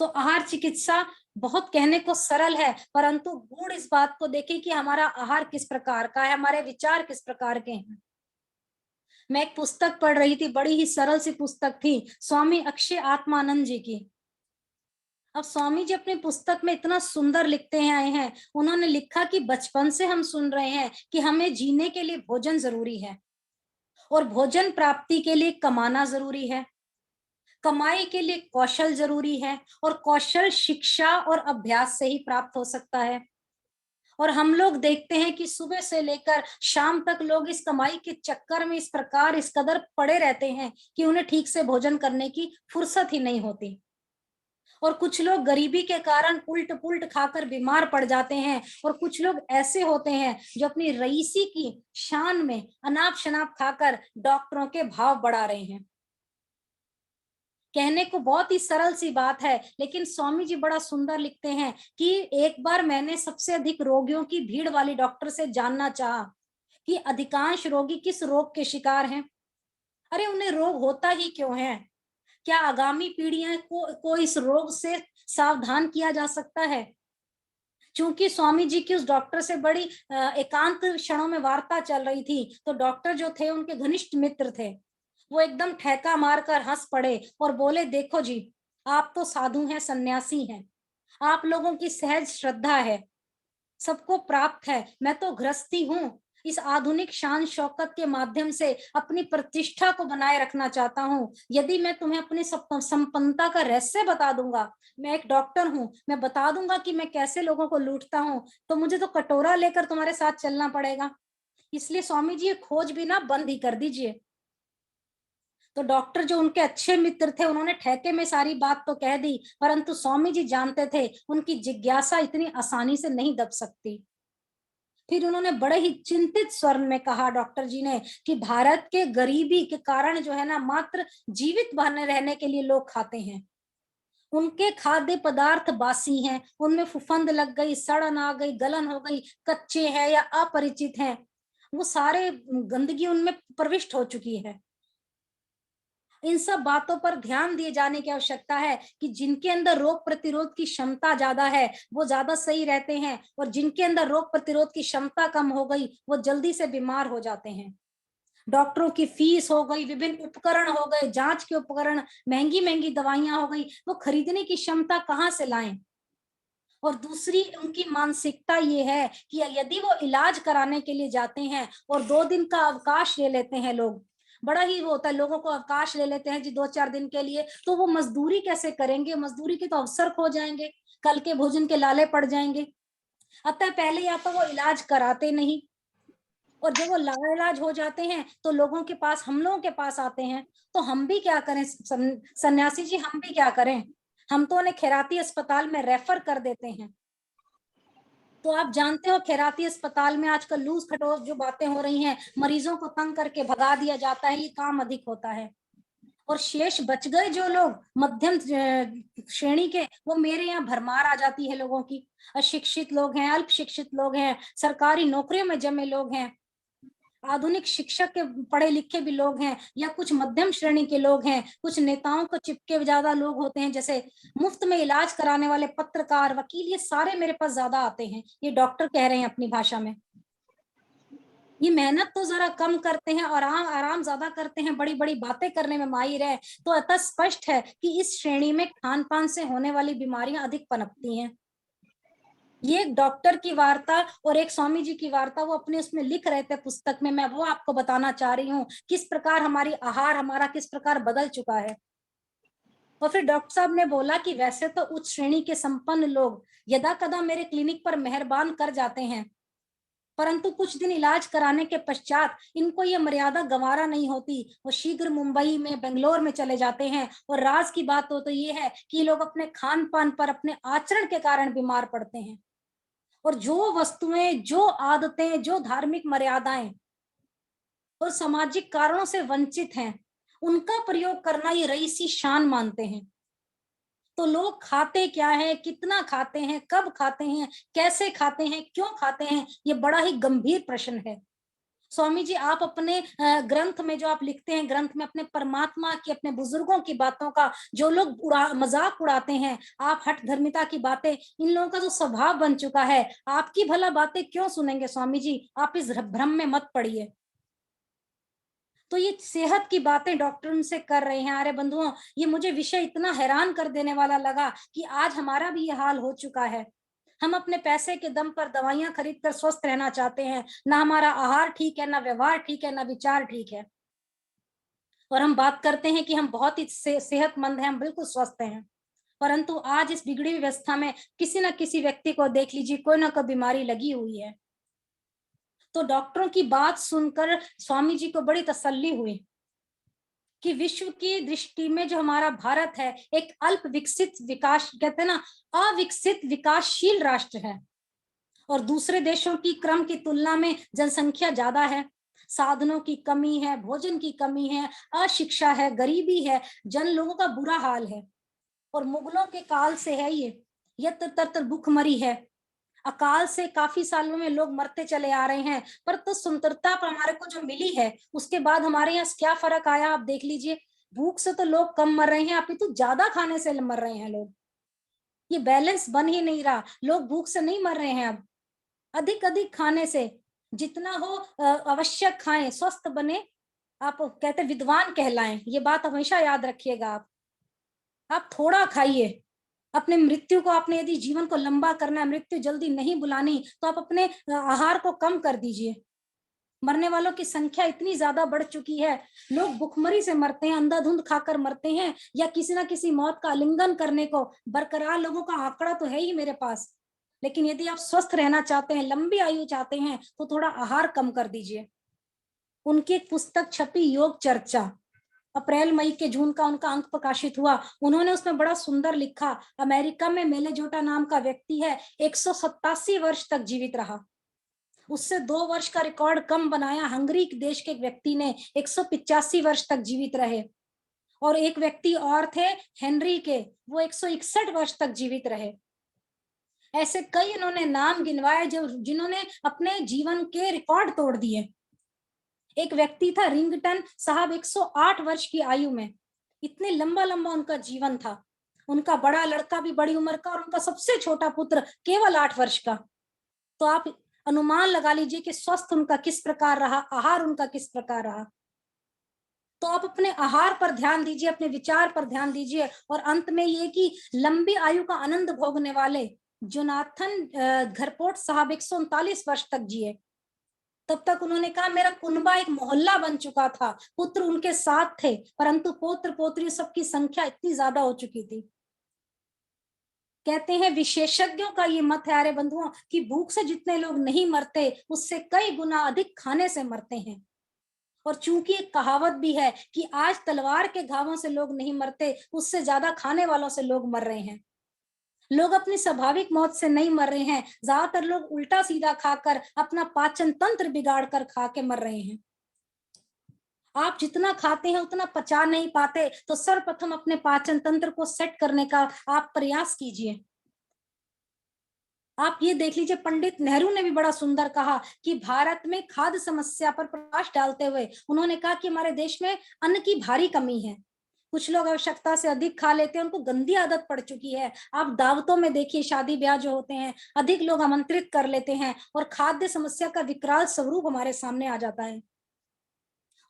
तो आहार चिकित्सा बहुत कहने को सरल है, परंतु गुण इस बात को देखें कि हमारा आहार किस प्रकार का है, हमारे विचार किस प्रकार के हैं। मैं एक पुस्तक पढ़ रही थी, बड़ी ही सरल सी पुस्तक थी, स्वामी अक्षय आत्मानंद जी की। अब स्वामी जी अपनी पुस्तक में इतना सुंदर लिखते हैं आए हैं, उन्होंने लिखा कि बचपन से हम सुन रहे हैं कि हमें जीने के लिए भोजन जरूरी है, और भोजन प्राप्ति के लिए कमाना जरूरी है, कमाई के लिए कौशल जरूरी है, और कौशल शिक्षा और अभ्यास से ही प्राप्त हो सकता है। और हम लोग देखते हैं कि सुबह से लेकर शाम तक लोग इस कमाई के चक्कर में इस प्रकार इस कदर पड़े रहते हैं कि उन्हें ठीक से भोजन करने की फुर्सत ही नहीं होती। और कुछ लोग गरीबी के कारण उल्ट पुल्ट खाकर बीमार पड़ जाते हैं, और कुछ लोग ऐसे होते हैं जो अपनी रईसी की शान में अनाप शनाप खाकर डॉक्टरों के भाव बढ़ा रहे हैं। कहने को बहुत ही सरल सी बात है, लेकिन स्वामी जी बड़ा सुंदर लिखते हैं कि एक बार मैंने सबसे अधिक रोगियों की भीड़ वाली डॉक्टर से जानना चाहा कि अधिकांश रोगी किस रोग के शिकार हैं। अरे उन्हें रोग होता ही क्यों है? क्या आगामी पीढ़ियां को इस रोग से सावधान किया जा सकता है? चूंकि स्वामी जी की उस डॉक्टर से बड़ी एकांत क्षणों में वार्ता चल रही थी, तो डॉक्टर जो थे उनके घनिष्ठ मित्र थे, वो एकदम ठेका मारकर हंस पड़े और बोले, देखो जी, आप तो साधु हैं, सन्यासी हैं, आप लोगों की सहज श्रद्धा है, सबको प्राप्त है, मैं तो गृहस्थी हूँ, इस आधुनिक शान शौकत के माध्यम से अपनी प्रतिष्ठा को बनाए रखना चाहता हूँ। यदि मैं तुम्हें अपनी संपन्नता का रहस्य बता दूंगा, मैं एक डॉक्टर हूँ, मैं बता दूंगा कि मैं कैसे लोगों को लूटता हूँ, तो मुझे तो कटोरा लेकर तुम्हारे साथ चलना पड़ेगा। इसलिए स्वामी जी ये खोज भी ना बंद ही कर दीजिए। तो डॉक्टर जो उनके अच्छे मित्र थे, उन्होंने ठेके में सारी बात तो कह दी, परंतु स्वामी जी जानते थे उनकी जिज्ञासा इतनी आसानी से नहीं दब सकती। फिर उन्होंने बड़े ही चिंतित स्वर में कहा डॉक्टर जी ने कि भारत के गरीबी के कारण जो है ना, मात्र जीवित बने रहने के लिए लोग खाते हैं, उनके खाद्य पदार्थ बासी हैं, उनमें फुफंद लग गई, सड़न आ गई, गलन हो गई, कच्चे हैं या अपरिचित हैं, वो सारे गंदगी उनमें प्रविष्ट हो चुकी है। इन सब बातों पर ध्यान दिए जाने की आवश्यकता है कि जिनके अंदर रोग प्रतिरोध की क्षमता ज्यादा है वो ज्यादा सही रहते हैं, और जिनके अंदर रोग प्रतिरोध की क्षमता कम हो गई वो जल्दी से बीमार हो जाते हैं। डॉक्टरों की फीस हो गई, विभिन्न उपकरण हो गए, जांच के उपकरण, महंगी महंगी दवाइयां हो गई, वो खरीदने की क्षमता कहाँ से लाएं? और दूसरी उनकी मानसिकता ये है कि यदि वो इलाज कराने के लिए जाते हैं और 2 दिन का अवकाश ले लेते हैं, लोग बड़ा ही वो होता है, लोगों को अवकाश ले लेते हैं जी 2-4 दिन के लिए, तो वो मजदूरी कैसे करेंगे? मजदूरी के तो अवसर खो जाएंगे, कल के भोजन के लाले पड़ जाएंगे। अतः पहले या तो वो इलाज कराते नहीं, और जब वो लाइलाज हो जाते हैं तो लोगों के पास, हम लोगों के पास आते हैं, तो हम भी क्या करें सन्यासी जी, हम भी क्या करें? हम तो उन्हें खैराती अस्पताल में रेफर कर देते हैं। तो आप जानते हो खैराती अस्पताल में आजकल लूज खटोस जो बातें हो रही हैं, मरीजों को तंग करके भगा दिया जाता है, ये काम अधिक होता है। और शेष बच गए जो लोग मध्यम श्रेणी के, वो मेरे यहाँ भरमार आ जाती है लोगों की। अशिक्षित लोग हैं, अल्प शिक्षित लोग हैं, सरकारी नौकरियों में जमे लोग हैं, आधुनिक शिक्षक के पढ़े लिखे भी लोग हैं, या कुछ मध्यम श्रेणी के लोग हैं, कुछ नेताओं को चिपके ज्यादा लोग होते हैं, जैसे मुफ्त में इलाज कराने वाले पत्रकार, वकील, ये सारे मेरे पास ज्यादा आते हैं। ये डॉक्टर कह रहे हैं अपनी भाषा में, ये मेहनत तो जरा कम करते हैं और आराम ज्यादा करते हैं, बड़ी बड़ी बातें करने में माहिर है। तो अतः स्पष्ट है कि इस श्रेणी में खान पान से होने वाली बीमारियां अधिक पनपती हैं। ये एक डॉक्टर की वार्ता और एक स्वामी जी की वार्ता वो अपने उसमें लिख रहे थे पुस्तक में, मैं वो आपको बताना चाह रही हूँ, किस प्रकार हमारी आहार हमारा किस प्रकार बदल चुका है। और फिर डॉक्टर साहब ने बोला कि वैसे तो उच्च श्रेणी के संपन्न लोग यदा कदा मेरे क्लिनिक पर मेहरबान कर जाते हैं, परंतु कुछ दिन इलाज कराने के पश्चात इनको ये मर्यादा गंवारा नहीं होती, वो शीघ्र मुंबई में, बेंगलोर में चले जाते हैं। और राज की बात तो ये है कि लोग अपने खान पान पर, अपने आचरण के कारण बीमार पड़ते हैं, और जो वस्तुएं, जो आदतें, जो धार्मिक मर्यादाएं और सामाजिक कारणों से वंचित हैं, उनका प्रयोग करना ये रईसी शान मानते हैं। तो लोग खाते क्या है, कितना खाते हैं, कब खाते हैं, कैसे खाते हैं, क्यों खाते हैं, ये बड़ा ही गंभीर प्रश्न है। स्वामी जी, आप अपने ग्रंथ में जो आप लिखते हैं, ग्रंथ में अपने परमात्मा की, अपने बुजुर्गों की बातों का जो लोग मजाक उड़ाते हैं, आप हठ धर्मिता की बातें, इन लोगों का जो स्वभाव बन चुका है, आपकी भला बातें क्यों सुनेंगे स्वामी जी? आप इस भ्रम में मत पड़िए। तो ये सेहत की बातें डॉक्टर उनसे कर रहे हैं। अरे बंधुओं, ये मुझे विषय इतना हैरान कर देने वाला लगा कि आज हमारा भी ये हाल हो चुका है। हम अपने पैसे के दम पर दवाइयां खरीद कर स्वस्थ रहना चाहते हैं, ना हमारा आहार ठीक है, ना व्यवहार ठीक है, ना विचार ठीक है, और हम बात करते हैं कि हम बहुत ही सेहतमंद हैं, हम बिल्कुल स्वस्थ हैं। परंतु आज इस बिगड़ी व्यवस्था में किसी न किसी व्यक्ति को देख लीजिए, कोई ना कोई बीमारी लगी हुई है। तो डॉक्टरों की बात सुनकर स्वामी जी को बड़ी तसल्ली हुई कि विश्व की दृष्टि में जो हमारा भारत है, एक अल्प विकसित, विकास कहते हैं ना, अविकसित विकासशील राष्ट्र है, और दूसरे देशों की क्रम की तुलना में जनसंख्या ज्यादा है, साधनों की कमी है, भोजन की कमी है, अशिक्षा है, गरीबी है, जन लोगों का बुरा हाल है, और मुगलों के काल से है ये यत्र तत्र भूखमरी है। अकाल से काफी सालों में लोग मरते चले आ रहे हैं, पर तो स्वतंत्रता पर हमारे को जो मिली है, उसके बाद हमारे यहाँ क्या फर्क आया आप देख लीजिए। भूख से तो लोग कम मर रहे हैं, अपितु ज्यादा खाने से मर रहे हैं लोग। ये बैलेंस बन ही नहीं रहा, लोग भूख से नहीं मर रहे हैं, अब अधिक अधिक खाने से, जितना हो आवश्यक खाएं, स्वस्थ बने, आप कहते विद्वान कहलाएं, ये बात हमेशा याद रखिएगा। आप थोड़ा खाइए, अपने मृत्यु को, आपने यदि जीवन को लंबा करना है, मृत्यु जल्दी नहीं बुलानी, तो आप अपने आहार को कम कर दीजिए। मरने वालों की संख्या इतनी ज्यादा बढ़ चुकी है, लोग भुखमरी से मरते हैं, अंधाधुंध खाकर मरते हैं, या किसी ना किसी मौत का आलिंगन करने को बरकरार लोगों का आंकड़ा तो है ही मेरे पास। लेकिन यदि आप स्वस्थ रहना चाहते हैं, लंबी आयु चाहते हैं, तो थोड़ा आहार कम कर दीजिए। उनकी एक पुस्तक छपी, योग चर्चा, अप्रैल मई के जून का उनका अंक प्रकाशित हुआ। उन्होंने उसमें बड़ा सुंदर लिखा, अमेरिका में मेलेजोटा नाम का व्यक्ति है, 187 वर्ष तक जीवित रहा, उससे 2 वर्ष का रिकॉर्ड कम बनाया। हंगरी देश के एक व्यक्ति ने 185 वर्ष तक जीवित रहे, और एक व्यक्ति और थे हेनरी के, वो 161 वर्ष तक जीवित रहे। ऐसे कई इन्होंने नाम गिनवाए जो जिन्होंने अपने जीवन के रिकॉर्ड तोड़ दिए। एक व्यक्ति था रिंगटन साहब, 108 वर्ष की आयु में, इतने लंबा लंबा उनका जीवन था। उनका बड़ा लड़का भी बड़ी उम्र का, और उनका सबसे छोटा पुत्र केवल 8 वर्ष का। तो आप अनुमान लगा लीजिए कि स्वस्थ उनका किस प्रकार रहा, आहार उनका किस प्रकार रहा। तो आप अपने आहार पर ध्यान दीजिए, अपने विचार पर ध्यान दीजिए। और अंत में ये कि लंबी आयु का आनंद भोगने वाले जोनाथन घरपोट साहब 139 वर्ष तक जिए। तब तक उन्होंने कहा, मेरा कुनबा एक मोहल्ला बन चुका था, पुत्र उनके साथ थे, परंतु पौत्र पोत्री सबकी संख्या इतनी ज्यादा हो चुकी थी। कहते हैं विशेषज्ञों का ये मत है अरे बंधुओं कि भूख से जितने लोग नहीं मरते उससे कई गुना अधिक खाने से मरते हैं। और चूंकि एक कहावत भी है कि आज तलवार के घावों से लोग नहीं मरते, उससे ज्यादा खाने वालों से लोग मर रहे हैं। लोग अपनी स्वाभाविक मौत से नहीं मर रहे हैं, ज्यादातर लोग उल्टा सीधा खाकर अपना पाचन तंत्र बिगाड़ कर खा के मर रहे हैं। आप जितना खाते हैं उतना पचा नहीं पाते, तो सर्वप्रथम अपने पाचन तंत्र को सेट करने का आप प्रयास कीजिए। आप ये देख लीजिए, पंडित नेहरू ने भी बड़ा सुंदर कहा कि भारत में खाद्य समस्या पर प्रकाश डालते हुए उन्होंने कहा कि हमारे देश में अन्न की भारी कमी है। कुछ लोग आवश्यकता से अधिक खा लेते हैं, उनको गंदी आदत पड़ चुकी है। आप दावतों में देखिए, शादी ब्याह जो होते हैं, अधिक लोग आमंत्रित कर लेते हैं और खाद्य समस्या का विकराल स्वरूप हमारे सामने आ जाता है।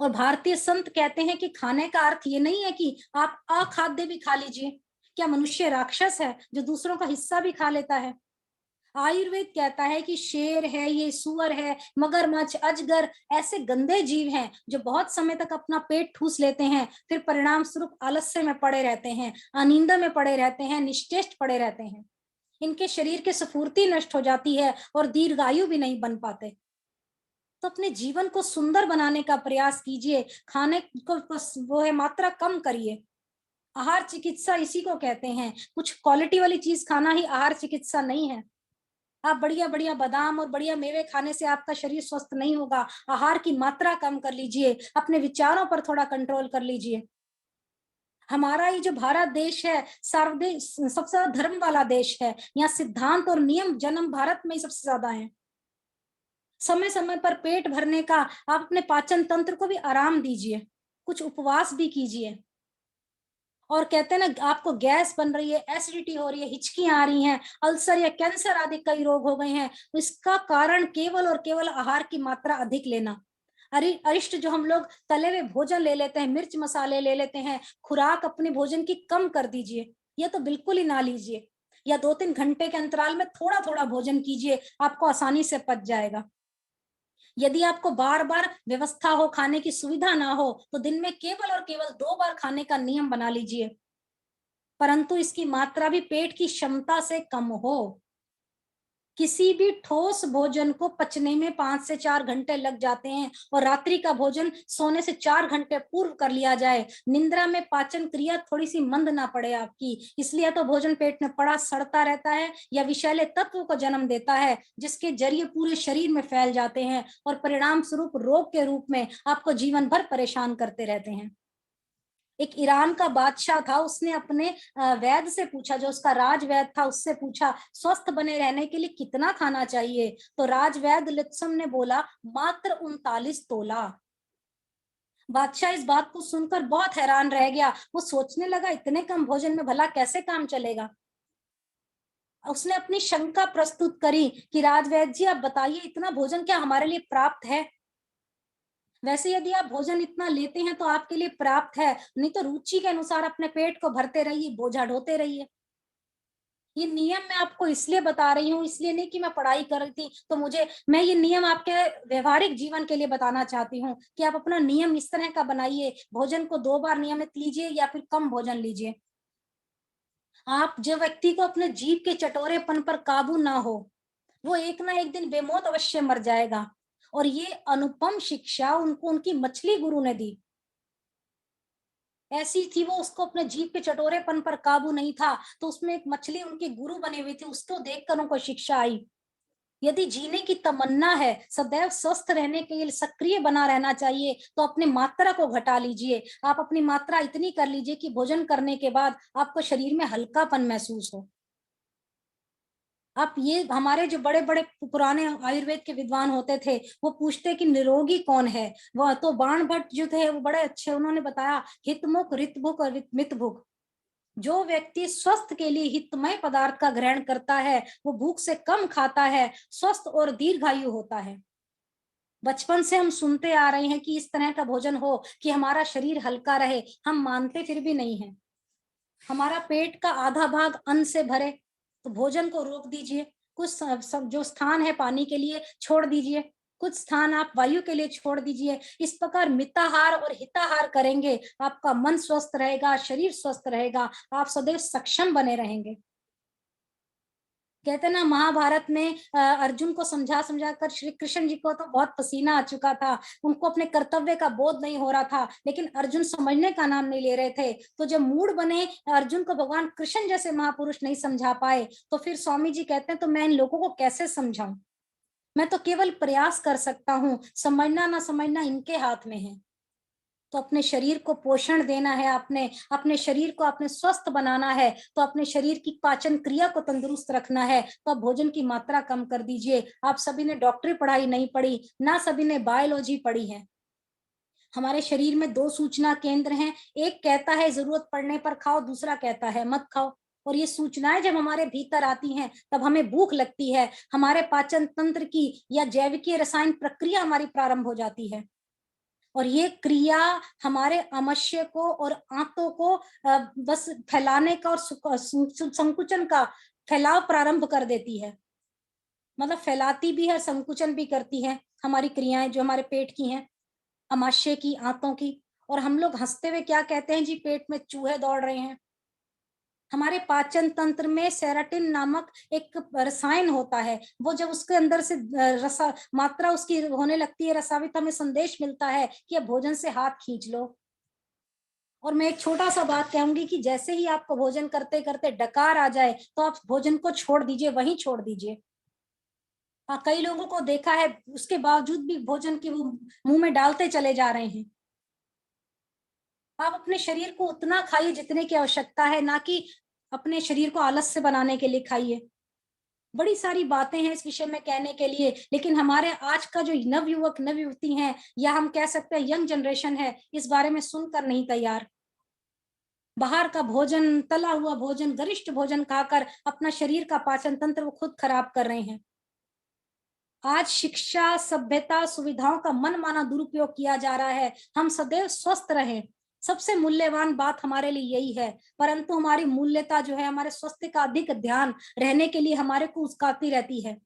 और भारतीय संत कहते हैं कि खाने का अर्थ ये नहीं है कि आप अखाद्य भी खा लीजिए। क्या मनुष्य राक्षस है जो दूसरों का हिस्सा भी खा लेता है? आयुर्वेद कहता है कि शेर है, ये सुअर है, मगरमच्छ, अजगर ऐसे गंदे जीव हैं जो बहुत समय तक अपना पेट ठूस लेते हैं, फिर परिणाम स्वरूप आलस्य में पड़े रहते हैं, अनिंदा में पड़े रहते हैं, निश्चेष्ट पड़े रहते हैं। इनके शरीर की स्फूर्ति नष्ट हो जाती है और दीर्घायु भी नहीं बन पाते। तो अपने जीवन को सुंदर बनाने का प्रयास कीजिए। खाने को वो है मात्रा कम करिए। आहार चिकित्सा इसी को कहते हैं। कुछ क्वालिटी वाली चीज खाना ही आहार चिकित्सा नहीं है। आप बढ़िया बढ़िया बादाम और बढ़िया मेवे खाने से आपका शरीर स्वस्थ नहीं होगा। आहार की मात्रा कम कर लीजिए, अपने विचारों पर थोड़ा कंट्रोल कर लीजिए। हमारा ये जो भारत देश है, सबसे ज्यादा धर्म वाला देश है। यहाँ सिद्धांत और नियम जन्म भारत में ही सबसे ज्यादा है। समय समय पर पेट भरने का आप अपने पाचन तंत्र को भी आराम दीजिए, कुछ उपवास भी कीजिए। और कहते हैं ना, आपको गैस बन रही है, एसिडिटी हो रही है, हिचकियां आ रही हैं, अल्सर या कैंसर आदि कई रोग हो गए हैं, तो इसका कारण केवल और केवल आहार की मात्रा अधिक लेना। अरिष्ट जो हम लोग तले हुए भोजन ले लेते हैं, मिर्च मसाले ले लेते हैं, खुराक अपने भोजन की कम कर दीजिए, ये तो बिल्कुल ही ना लीजिए। या 2-3 घंटे के अंतराल में थोड़ा थोड़ा भोजन कीजिए, आपको आसानी से पच जाएगा। यदि आपको बार बार व्यवस्था हो, खाने की सुविधा ना हो, तो दिन में केवल और केवल 2 बार खाने का नियम बना लीजिए, परंतु इसकी मात्रा भी पेट की क्षमता से कम हो। किसी भी ठोस भोजन को पचने में 5 से 4 घंटे लग जाते हैं, और रात्रि का भोजन सोने से 4 घंटे पूर्व कर लिया जाए। निंद्रा में पाचन क्रिया थोड़ी सी मंद ना पड़े आपकी, इसलिए तो भोजन पेट में पड़ा सड़ता रहता है या विषैले तत्व को जन्म देता है, जिसके जरिए पूरे शरीर में फैल जाते हैं और परिणाम स्वरूप रोग के रूप में आपको जीवन भर परेशान करते रहते हैं। एक ईरान का बादशाह था, उसने अपने वैद्य से पूछा, जो उसका राजवैद्य था, उससे पूछा स्वस्थ बने रहने के लिए कितना खाना चाहिए? तो राजवैद्य लित्सम ने बोला मात्र 39 तोला। बादशाह इस बात को सुनकर बहुत हैरान रह गया। वो सोचने लगा इतने कम भोजन में भला कैसे काम चलेगा। उसने अपनी शंका प्रस्तुत करी कि राजवैद्य जी, आप बताइए इतना भोजन क्या हमारे लिए प्राप्त है? वैसे यदि आप भोजन इतना लेते हैं तो आपके लिए प्राप्त है, नहीं तो रुचि के अनुसार अपने पेट को भरते रहिए, बोझा ढोते रहिए। ये नियम मैं आपको इसलिए बता रही हूँ, इसलिए नहीं कि मैं पढ़ाई कर रही थी तो मैं ये नियम आपके व्यवहारिक जीवन के लिए बताना चाहती हूँ कि आप अपना नियम इस तरह का बनाइए, भोजन को 2 बार नियमित लीजिए या फिर कम भोजन लीजिए। आप जो व्यक्ति को अपने जीभ के चटोरेपन पर काबू ना हो, वो एक ना एक दिन बेमौत अवश्य मर जाएगा। और ये अनुपम शिक्षा उनको उनकी मछली गुरु ने दी। ऐसी थी वो, उसको अपने जीभ के चटोरेपन पर काबू नहीं था, तो उसमें एक मछली उनकी गुरु बनी हुई थी, उसको देखकर उनको शिक्षा आई। यदि जीने की तमन्ना है, सदैव स्वस्थ रहने के लिए सक्रिय बना रहना चाहिए, तो अपनी मात्रा को घटा लीजिए। आप अपनी मात्रा इतनी कर लीजिए कि भोजन करने के बाद आपको शरीर में हल्कापन महसूस हो। आप ये हमारे जो बड़े बड़े पुराने आयुर्वेद के विद्वान होते थे, वो पूछते कि निरोगी कौन है? वह तो बाण भट्ट जो थे वो बड़े अच्छे, उन्होंने बताया हितमुख, ऋतभुक और मितभुक। जो व्यक्ति स्वस्थ के लिए हितमय पदार्थ का ग्रहण करता है, वो भूख से कम खाता है, स्वस्थ और दीर्घायु होता है। बचपन से हम सुनते आ रहे हैं कि इस तरह का भोजन हो कि हमारा शरीर हल्का रहे, हम मानते फिर भी नहीं है। हमारा पेट का आधा भाग अन्न से भरे, तो भोजन को रोक दीजिए। कुछ सब जो स्थान है पानी के लिए छोड़ दीजिए, कुछ स्थान आप वायु के लिए छोड़ दीजिए। इस प्रकार मिताहार और हिताहार करेंगे, आपका मन स्वस्थ रहेगा, शरीर स्वस्थ रहेगा, आप सदैव सक्षम बने रहेंगे। कहते ना महाभारत में अर्जुन को समझा कर श्री कृष्ण जी को तो बहुत पसीना आ चुका था, उनको अपने कर्तव्य का बोध नहीं हो रहा था, लेकिन अर्जुन समझने का नाम नहीं ले रहे थे। तो जब मूड बने अर्जुन को भगवान कृष्ण जैसे महापुरुष नहीं समझा पाए, तो फिर स्वामी जी कहते हैं तो मैं इन लोगों को कैसे समझाऊं, मैं तो केवल प्रयास कर सकता हूं, समझना ना समझना इनके हाथ में है। तो अपने शरीर को पोषण देना है, अपने शरीर को अपने स्वस्थ बनाना है, तो अपने शरीर की पाचन क्रिया को तंदुरुस्त रखना है, तो आप भोजन की मात्रा कम कर दीजिए। आप सभी ने डॉक्टरी पढ़ाई नहीं पढ़ी, ना सभी ने बायोलॉजी पढ़ी है। हमारे शरीर में 2 सूचना केंद्र हैं, एक कहता है जरूरत पड़ने पर खाओ, दूसरा कहता है मत खाओ। और ये सूचनाएं जब हमारे भीतर आती हैं तब हमें भूख लगती है, हमारे पाचन तंत्र की या जैविकीय रसायन प्रक्रिया हमारी प्रारंभ हो जाती है, और ये क्रिया हमारे आमाशय को और आंतों को बस फैलाने का और संकुचन का फैलाव प्रारंभ कर देती है। मतलब फैलाती भी है, संकुचन भी करती है हमारी क्रियाएं जो हमारे पेट की हैं, आमाशय की, आंतों की। और हम लोग हंसते हुए क्या कहते हैं जी, पेट में चूहे दौड़ रहे हैं। हमारे पाचन तंत्र में सेराटिन नामक एक रसायन होता है, वो जब उसके अंदर से मात्रा उसकी होने लगती है रसावित, हमें संदेश मिलता है कि अब भोजन से हाथ खींच लो। और मैं एक छोटा सा बात कहूंगी कि जैसे ही आपको भोजन करते करते डकार आ जाए तो आप भोजन को छोड़ दीजिए, वहीं छोड़ दीजिए। कई लोगों को देखा है उसके बावजूद भी भोजन की वो मुंह में डालते चले जा रहे हैं। आप अपने शरीर को उतना खाइए जितने की आवश्यकता है, ना कि अपने शरीर को आलस्य बनाने के लिए खाइए। बड़ी सारी बातें हैं इस विषय में कहने के लिए, लेकिन हमारे आज का जो नवयुवक नवयुवती हैं, या हम कह सकते हैं यंग जनरेशन है, इस बारे में सुनकर नहीं तैयार। बाहर का भोजन, तला हुआ भोजन, गरिष्ठ भोजन खाकर अपना शरीर का पाचन तंत्र वो खुद खराब कर रहे हैं। आज शिक्षा, सभ्यता, सुविधाओं का मनमाना दुरुपयोग किया जा रहा है। हम सदैव स्वस्थ रहें, सबसे मूल्यवान बात हमारे लिए यही है, परंतु हमारी मूल्यता जो है, हमारे स्वास्थ्य का अधिक ध्यान रहने के लिए हमारे को उस्काती रहती है।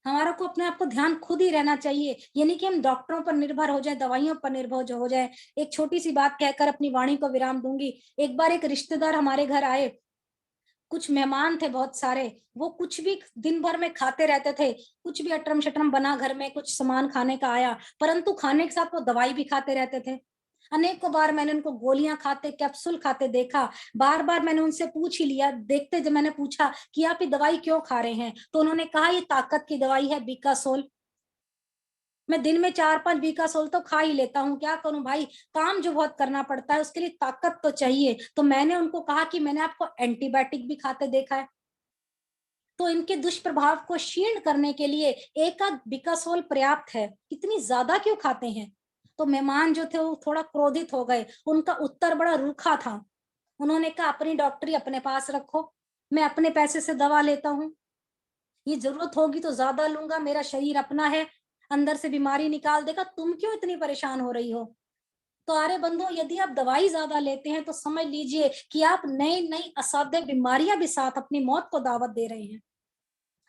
हमारा को अपने आप को ध्यान खुद ही रहना चाहिए, ये नहीं कि हम डॉक्टरों पर निर्भर हो जाए, दवाइयों पर निर्भर हो जाए। एक छोटी सी बात कहकर अपनी वाणी को विराम दूंगी। एक बार एक रिश्तेदार हमारे घर आए, कुछ मेहमान थे बहुत सारे, वो कुछ भी दिन भर में खाते रहते थे, कुछ भी अटरम शटरम बना घर में, कुछ सामान खाने का आया, परंतु खाने के साथ वो दवाई भी खाते रहते थे। अनेकों बार मैंने उनको गोलियां खाते, कैप्सूल खाते देखा। बार बार मैंने उनसे पूछ ही लिया, देखते जब मैंने पूछा कि आप ये दवाई क्यों खा रहे हैं, तो उन्होंने कहा ये ताकत की दवाई है, बिकासोल। मैं दिन में 4-5 बिकासोल तो खा ही लेता हूँ, क्या करूं भाई, काम जो बहुत करना पड़ता है, उसके लिए ताकत तो चाहिए। तो मैंने उनको कहा कि मैंने आपको एंटीबायोटिक भी खाते देखा है, तो इनके दुष्प्रभाव को क्षीण करने के लिए एक आध बिकासोल पर्याप्त है, इतनी ज्यादा क्यों खाते हैं। तो मेहमान जो थे वो थोड़ा क्रोधित हो गए, उनका उत्तर बड़ा रूखा था। उन्होंने कहा अपनी डॉक्टरी अपने पास रखो, मैं अपने पैसे से दवा लेता हूँ, ये जरूरत होगी तो ज्यादा लूंगा, मेरा शरीर अपना है, अंदर से बीमारी निकाल देगा, तुम क्यों इतनी परेशान हो रही हो। तो अरे बंधु, यदि आप दवाई ज्यादा लेते हैं तो समझ लीजिए कि आप नई नई असाध्य बीमारियां भी साथ अपनी मौत को दावत दे रहे हैं।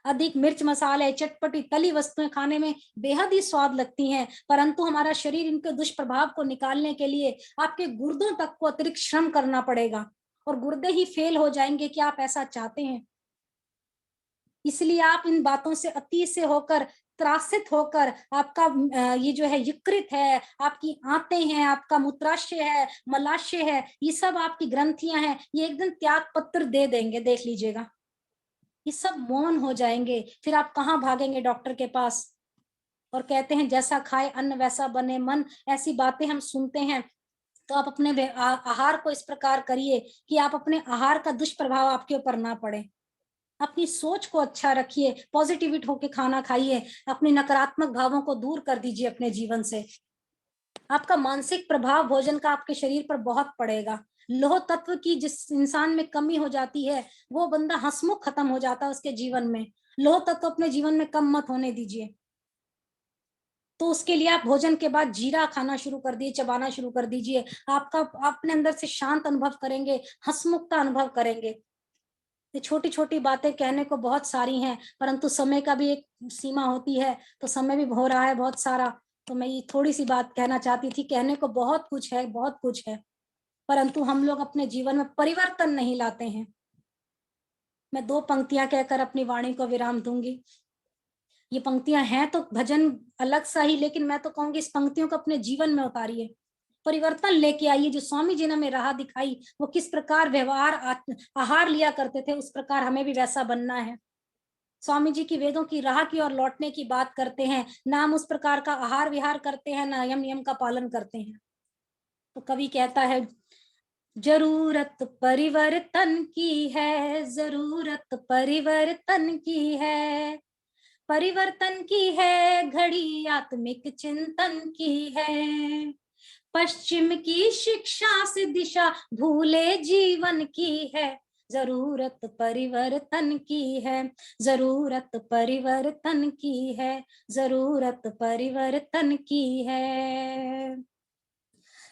अधिक मिर्च मसाले, चटपटी तली वस्तुएं खाने में बेहद ही स्वाद लगती हैं, परंतु हमारा शरीर इनके दुष्प्रभाव को निकालने के लिए आपके गुर्दों तक को अतिरिक्त श्रम करना पड़ेगा, और गुर्दे ही फेल हो जाएंगे कि आप ऐसा चाहते हैं। इसलिए आप इन बातों से अति से होकर, त्रासित होकर, आपका ये जो है यकृत है, आपकी आंतें हैं, आपका मूत्राशय है, मलाशय है, ये सब आपकी ग्रंथियां हैं, ये एक दिन त्याग पत्र दे देंगे, देख लीजिएगा। ये सब मौन हो जाएंगे, फिर आप कहाँ भागेंगे डॉक्टर के पास। और कहते हैं जैसा खाए अन्न वैसा बने मन, ऐसी बातें हम सुनते हैं। तो आप अपने आहार को इस प्रकार करिए कि आप अपने आहार का दुष्प्रभाव आपके ऊपर ना पड़े। अपनी सोच को अच्छा रखिए, पॉजिटिविटी होके खाना खाइए, अपने नकारात्मक भावों को दूर कर दीजिए अपने जीवन से। आपका मानसिक प्रभाव भोजन का आपके शरीर पर बहुत पड़ेगा। लौह तत्व की जिस इंसान में कमी हो जाती है, वो बंदा हंसमुख खत्म हो जाता है उसके जीवन में। लौह तत्व अपने जीवन में कम मत होने दीजिए। तो उसके लिए आप भोजन के बाद जीरा खाना शुरू कर दीजिए, चबाना शुरू कर दीजिए। आपका अपने अंदर से शांत अनुभव करेंगे, हंसमुखता अनुभव करेंगे। ये छोटी छोटी बातें कहने को बहुत सारी हैं, परंतु समय का भी एक सीमा होती है, तो समय भी हो रहा है बहुत सारा। तो मैं ये थोड़ी सी बात कहना चाहती थी, कहने को बहुत कुछ है, बहुत कुछ है, परंतु हम लोग अपने जीवन में परिवर्तन नहीं लाते हैं। मैं 2 पंक्तियां कहकर अपनी वाणी को विराम दूंगी। ये पंक्तियां हैं तो भजन अलग सा ही, लेकिन मैं तो कहूंगी इस पंक्तियों को अपने जीवन में उतारिए, परिवर्तन लेके आइए। जो स्वामी जी ने हमें राह दिखाई, वो किस प्रकार व्यवहार आहार लिया करते थे, उस प्रकार हमें भी वैसा बनना है। स्वामी जी की वेदों की राह की ओर लौटने की बात करते हैं, ना हम उस प्रकार का आहार विहार करते हैं, ना नियम का पालन करते हैं। तो कवि कहता है, जरूरत परिवर्तन की है, जरूरत परिवर्तन की है, परिवर्तन की है घड़ी आत्मिक चिंतन की है, पश्चिम की शिक्षा से दिशा भूले जीवन की है, जरूरत परिवर्तन की है, जरूरत परिवर्तन की है, जरूरत परिवर्तन की है।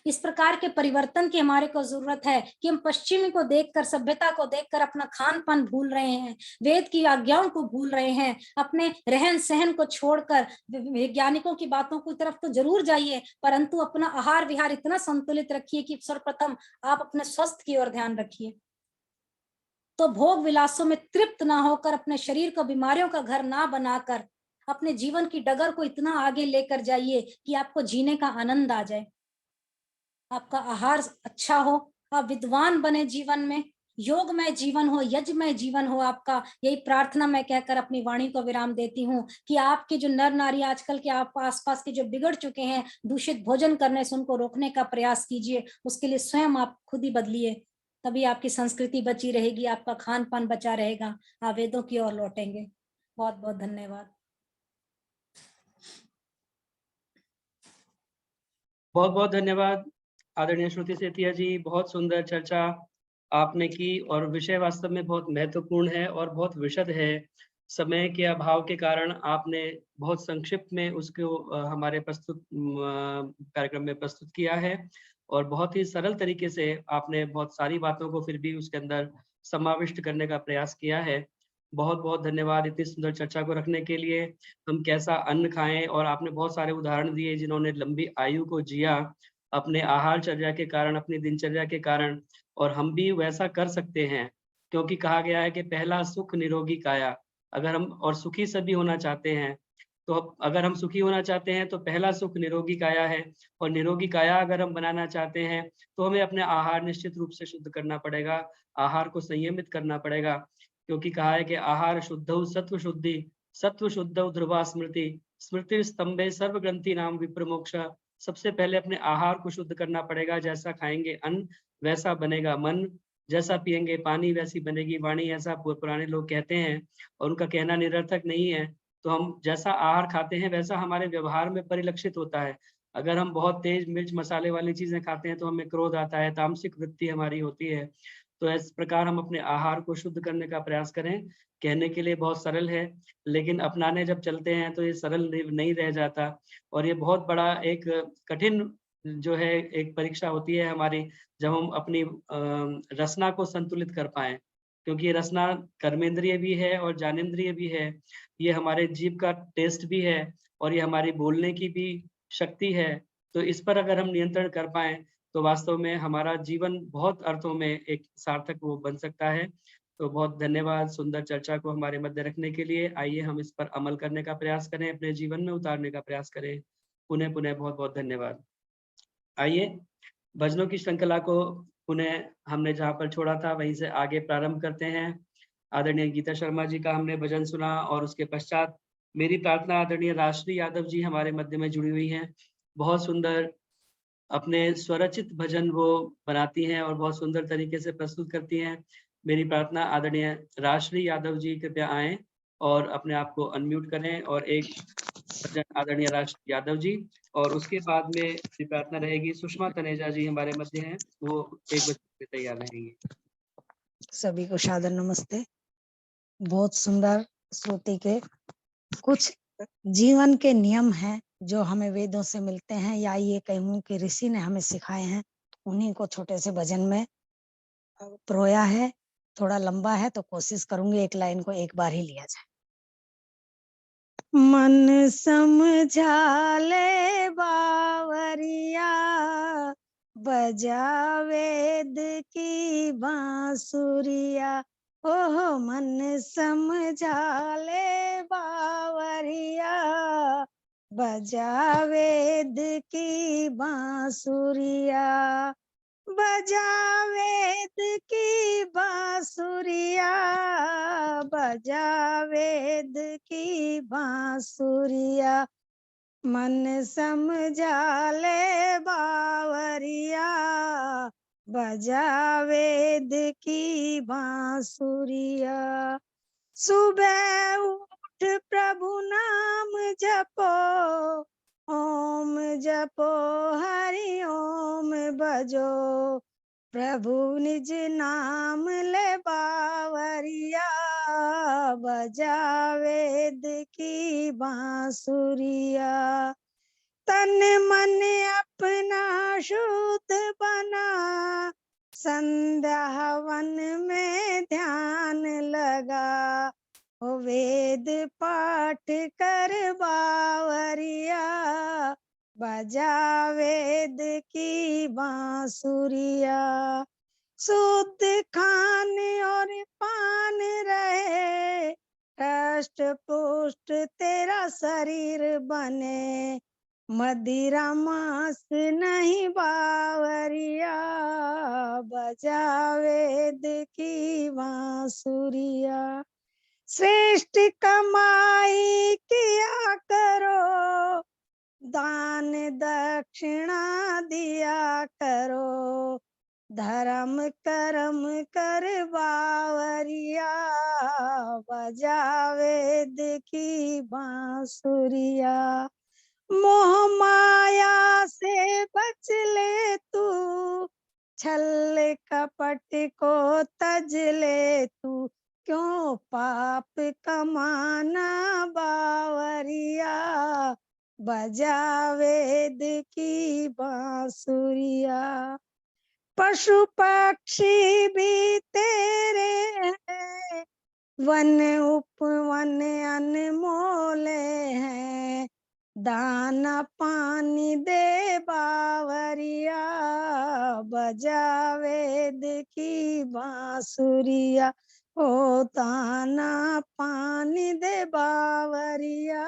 इस प्रकार के परिवर्तन की हमारे को जरूरत है कि हम पश्चिमी को देखकर, सभ्यता को देखकर अपना खान पान भूल रहे हैं, वेद की आज्ञाओं को भूल रहे हैं, अपने रहन सहन को छोड़कर वैज्ञानिकों की बातों की तरफ तो जरूर जाइए, परंतु अपना आहार विहार इतना संतुलित रखिए कि सर्वप्रथम आप अपने स्वास्थ्य की ओर ध्यान रखिए। तो भोग विलासों में तृप्त ना होकर, अपने शरीर को बीमारियों का घर ना बनाकर, अपने जीवन की डगर को इतना आगे लेकर जाइए कि आपको जीने का आनंद आ जाए, आपका आहार अच्छा हो, आप विद्वान बने जीवन में, योगमय जीवन हो, यज्ञमय जीवन हो आपका। यही प्रार्थना मैं कहकर अपनी वाणी को विराम देती हूँ कि आपके जो नर नारी आजकल के आप आसपास के जो बिगड़ चुके हैं, दूषित भोजन करने से उनको रोकने का प्रयास कीजिए। उसके लिए स्वयं आप खुद ही बदलिए, तभी आपकी संस्कृति बची रहेगी, आपका खान पान बचा रहेगा, आप वेदों की ओर लौटेंगे। बहुत बहुत धन्यवाद। बहुत बहुत धन्यवाद आदरणीय श्रुति सेतिया जी, बहुत सुंदर चर्चा आपने की और विषय वास्तव में बहुत महत्वपूर्ण है और बहुत विशद है। समय के अभाव के कारण आपने बहुत संक्षिप्त में उसको हमारे कार्यक्रम में प्रस्तुत किया है और बहुत ही सरल तरीके से आपने बहुत सारी बातों को फिर भी उसके अंदर समाविष्ट करने का प्रयास किया है। बहुत बहुत धन्यवाद इतनी सुंदर चर्चा को रखने के लिए। हम कैसा अन्न खाएं, और आपने बहुत सारे उदाहरण दिए जिन्होंने लंबी आयु को जिया अपने आहारचर्या के कारण, अपनी दिनचर्या के कारण, और हम भी वैसा कर सकते हैं, क्योंकि कहा गया है कि पहला सुख निरोगी काया। अगर हम और सुखी सभी होना चाहते हैं, तो अगर हम सुखी होना चाहते हैं तो पहला सुख निरोगी काया है, और निरोगी काया अगर हम बनाना चाहते हैं तो हमें अपने आहार निश्चित रूप से शुद्ध करना पड़ेगा, आहार को संयमित करना पड़ेगा, क्योंकि कहा है कि आहार शुद्धौ सत्व शुद्धि, सत्व शुद्धौ ध्रुवा स्मृति, स्मृति स्तंभे सर्व ग्रंथि नाम विप्रमोक्ष। सबसे पहले अपने आहार को शुद्ध करना पड़ेगा। जैसा खाएंगे अन्न वैसा बनेगा मन, जैसा पिएंगे पानी वैसी बनेगी वाणी, ऐसा पुराने लोग कहते हैं और उनका कहना निरर्थक नहीं है। तो हम जैसा आहार खाते हैं वैसा हमारे व्यवहार में परिलक्षित होता है। अगर हम बहुत तेज मिर्च मसाले वाली चीजें खाते हैं तो हमें क्रोध आता है, तामसिक वृत्ति हमारी होती है। तो इस प्रकार हम अपने आहार को शुद्ध करने का प्रयास करें। कहने के लिए बहुत सरल है, लेकिन अपनाने जब चलते हैं तो ये सरल नहीं रह जाता, और ये बहुत बड़ा एक कठिन जो है एक परीक्षा होती है हमारी, जब हम अपनी रसना को संतुलित कर पाएं, क्योंकि ये रसना कर्मेंद्रिय भी है और ज्ञानेंद्रिय भी है। ये हमारे जीभ का टेस्ट भी है और ये हमारी बोलने की भी शक्ति है। तो इस पर अगर हम नियंत्रण कर पाएं तो वास्तव में हमारा जीवन बहुत अर्थों में एक सार्थक वो बन सकता है। तो बहुत धन्यवाद सुंदर चर्चा को हमारे मध्य रखने के लिए। आइए हम इस पर अमल करने का प्रयास करें, अपने जीवन में उतारने का प्रयास करें। पुनः पुनः बहुत बहुत धन्यवाद। आइए भजनों की श्रृंखला को पुनः हमने जहाँ पर छोड़ा था वहीं से आगे प्रारंभ करते हैं। आदरणीय गीता शर्मा जी का हमने भजन सुना और उसके पश्चात मेरी प्रार्थना आदरणीय राजश्री यादव जी हमारे मध्य में जुड़ी हुई हैं। बहुत सुंदर अपने स्वरचित भजन वो बनाती हैं और बहुत सुंदर तरीके से प्रस्तुत करती हैं। मेरी प्रार्थना आदरणीय राजश्री यादव जी कृपया आएं और अपने आप को अनम्यूट करें और एक भजन आदरणीय राजश्री यादव जी, और उसके बाद में मेरी प्रार्थना रहेगी सुषमा तनेजा जी हमारे मध्य हैं, वो एक भजन पे तैयार रहेंगी। सभी को सादर नमस्ते। बहुत सुंदर श्रुति के कुछ जीवन के नियम हैं जो हमें वेदों से मिलते हैं, या ये कहूँ कि ऋषि ने हमें सिखाए हैं, उन्हीं को छोटे से भजन में परोया है। थोड़ा लंबा है तो कोशिश करूंगी एक लाइन को एक बार ही लिया जाए। मन समझा ले बावरिया, बजा वेद की बांसुरिया, ओहो मन समझा ले बावरिया, बजा वेद की बांसुरिया, बजा वेद की बांसुरिया, बजा वेद की बांसुरिया, मन समझा ले बावरिया, बजा वेद की बांसुरिया। सुबह उठ प्रभु नाम जपो, ओम जपो हरि ओम भजो, प्रभु निज नाम ले बावरिया, बजा वेद की बांसुरिया। तन मन अपना शुद्ध बना, संध्या हवन में ध्यान लगा, ओ वेद पाठ कर बावरिया, बजा वेद की बांसुरिया। शुद्ध खान और पान रहे, हष्ट पुष्ट तेरा शरीर बने, मदिरा मांस नहीं बावरिया, बजा वेद की बांसुरिया। श्रेष्ठ कमाई किया करो, दान दक्षिणा दिया करो, धर्म कर्म कर बावरिया, बजा वेद की बांसुरिया। मोह माया से बच ले तू, छल कपट को तज ले तू, क्यों पाप कमाना बावरिया, बजा वेद की बांसुरिया। पशु पक्षी भी तेरे हैं, वन उपवन अनमोले हैं, दाना पानी दे बावरिया, बजा वेद की बांसुरिया, ओ दाना पानी दे बावरिया,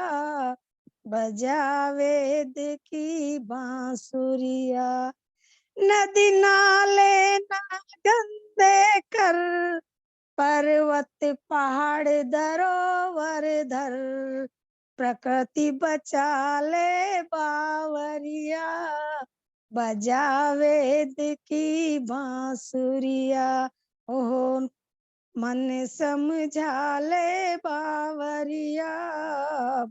बजा वेद की बांसुरिया। नदी नाले ना गंदे कर, पर्वत पहाड़ धरोवर धर, प्रकृति बचा ले बावरिया, बजा वेद की बांसुरिया। ओहो मन समझा ले बावरिया,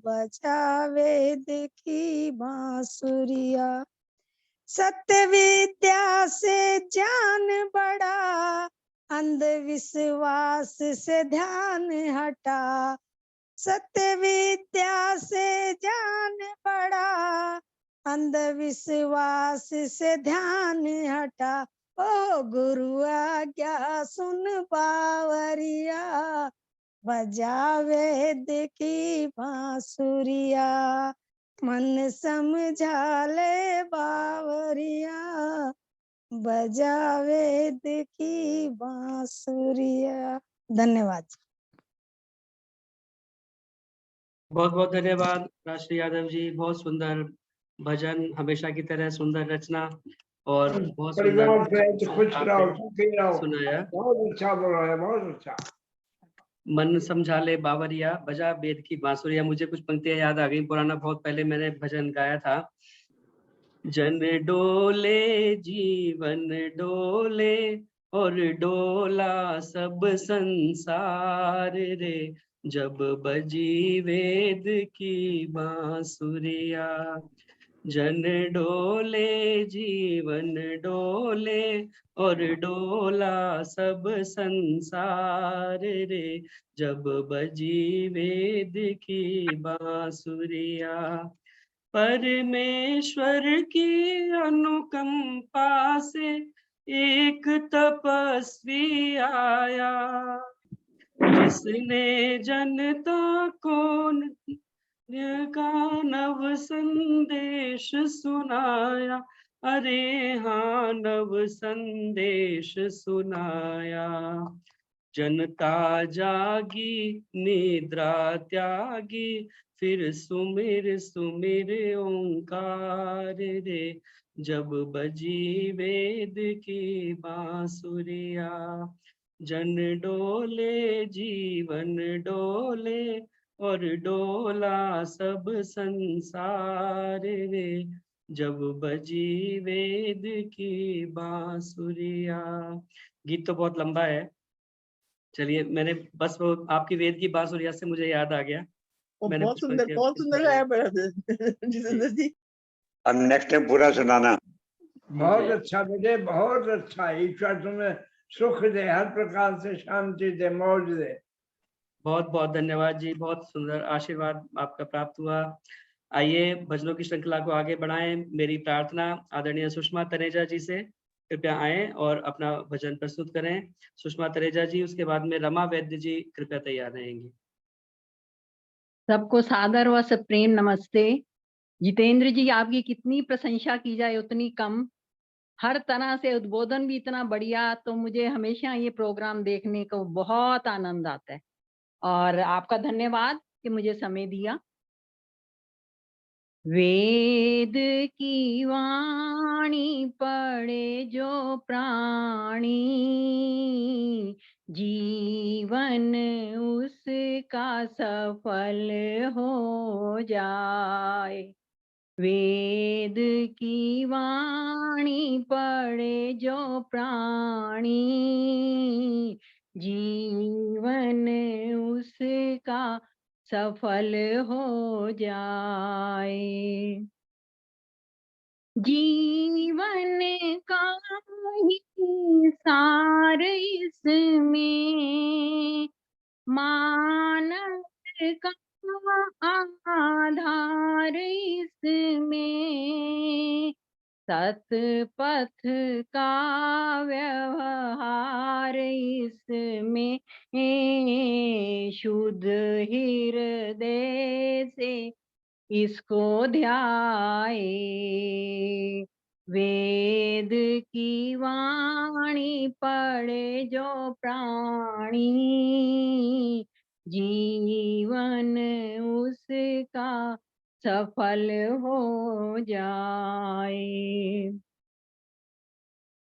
बजा वेद की बांसुरिया। सत्य विद्या से ज्ञान बढ़ा, अंधविश्वास से ध्यान हटा, सत्य विद्या से ज्ञान बढ़ा, अंधविश्वास से ध्यान हटा, ओ गुरु आज्ञा सुन बावरिया, बजा वेद की बांसुरिया। मन समझा ले बावरिया, बजा वेद की बांसुरिया। धन्यवाद। बहुत बहुत धन्यवाद राष्ट्रीय यादव जी, बहुत सुंदर भजन, हमेशा की तरह सुंदर रचना और बहुत सुंदर सुनाया। बहुत अच्छा बोला है, बहुत अच्छा। मन समझा ले बावरिया, बजा वेद की बांसुरिया। मुझे कुछ पंक्तियां याद आ गई, पुराना बहुत पहले मैंने भजन गाया था। जन डोले जीवन डोले और डोला सब संसार रे, जब बजी वेद की बांसुरिया। जन डोले जीवन डोले और डोला सब संसार रे, जब बजी वेद की बांसुरिया। परमेश्वर की अनुकंपा से एक तपस्वी आया, जिसने जनता को का नव संदेश सुनाया। अरे हाँ, नव संदेश सुनाया। जनता जागी निद्रा त्यागी, फिर सुमिर सुमिर ओंकार रे। जब बजी वेद की बांसुरिया, जन डोले जीवन डोले, और डोला सब संसार रे। जब बजी वेद की बांसुरिया। गीत तो बहुत लंबा है, चलिए मैंने बस वो आपकी वेद की बांसुरिया से मुझे याद आ गया। वो मैंने बहुत सुंदर गाया जितेंद्र जी। अब नेक्स्ट टाइम पूरा सुनाना। बहुत अच्छा बेटे, बहुत अच्छा। ईश्वर तुम्हें सुख दे, हर प्रकार से शांति दे, मौज दे। बहुत बहुत धन्यवाद जी, बहुत सुंदर आशीर्वाद आपका प्राप्त हुआ। आइए भजनों की श्रृंखला को आगे बढ़ाएं। मेरी प्रार्थना आदरणीय सुषमा तनेजा जी से, कृपया आएं और अपना भजन प्रस्तुत करें। सुषमा तनेजा जी, उसके बाद में रमा वैद्य जी कृपया तैयार रहेंगी। सबको सादर व सप्रेम नमस्ते। जितेंद्र जी, आपकी कितनी प्रशंसा की जाए उतनी कम। हर तरह से उद्बोधन भी इतना बढ़िया, तो मुझे हमेशा ये प्रोग्राम देखने को बहुत आनंद आता है और आपका धन्यवाद कि मुझे समय दिया। वेद की वाणी पढ़े जो प्राणी, जीवन उसका सफल हो जाए। वेद की वाणी पढ़े जो प्राणी, जीवन उसका सफल हो जाए। जीवन का ही सार इसमें, मानव का आधार इसमें, सतपथ का व्यवहार इसमें, शुद्ध हृदय से इसको ध्याए। वेद की वाणी पढ़े जो प्राणी, जीवन उसका सफल हो जाए।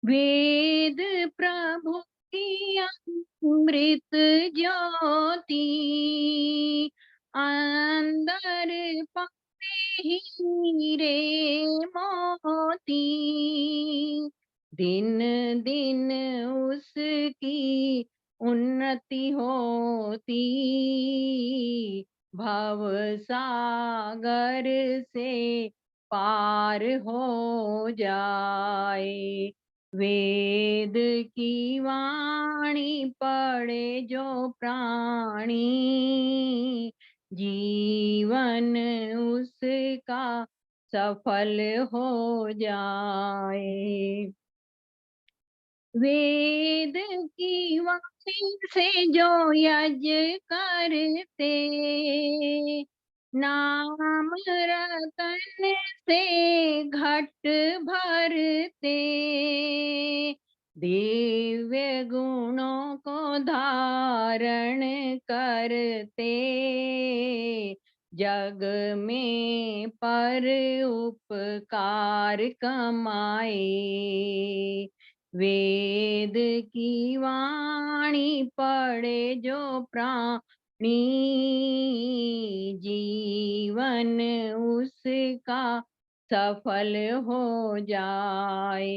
वेद प्रभु की अमृत ज्योति, अंदर पाए हीरे मोती, दिन दिन उसकी उन्नति होती, भव सागर से पार हो जाए। वेद की वाणी पढ़े जो प्राणी, जीवन उसका सफल हो जाए। वेद की वाणी से जो यज्ञ करते, नाम रतन से घट भरते, दिव्य गुणों को धारण करते, जग में पर उपकार कमाए। वेद की वाणी पढ़े जो प्राणी, जीवन उसका सफल हो जाए।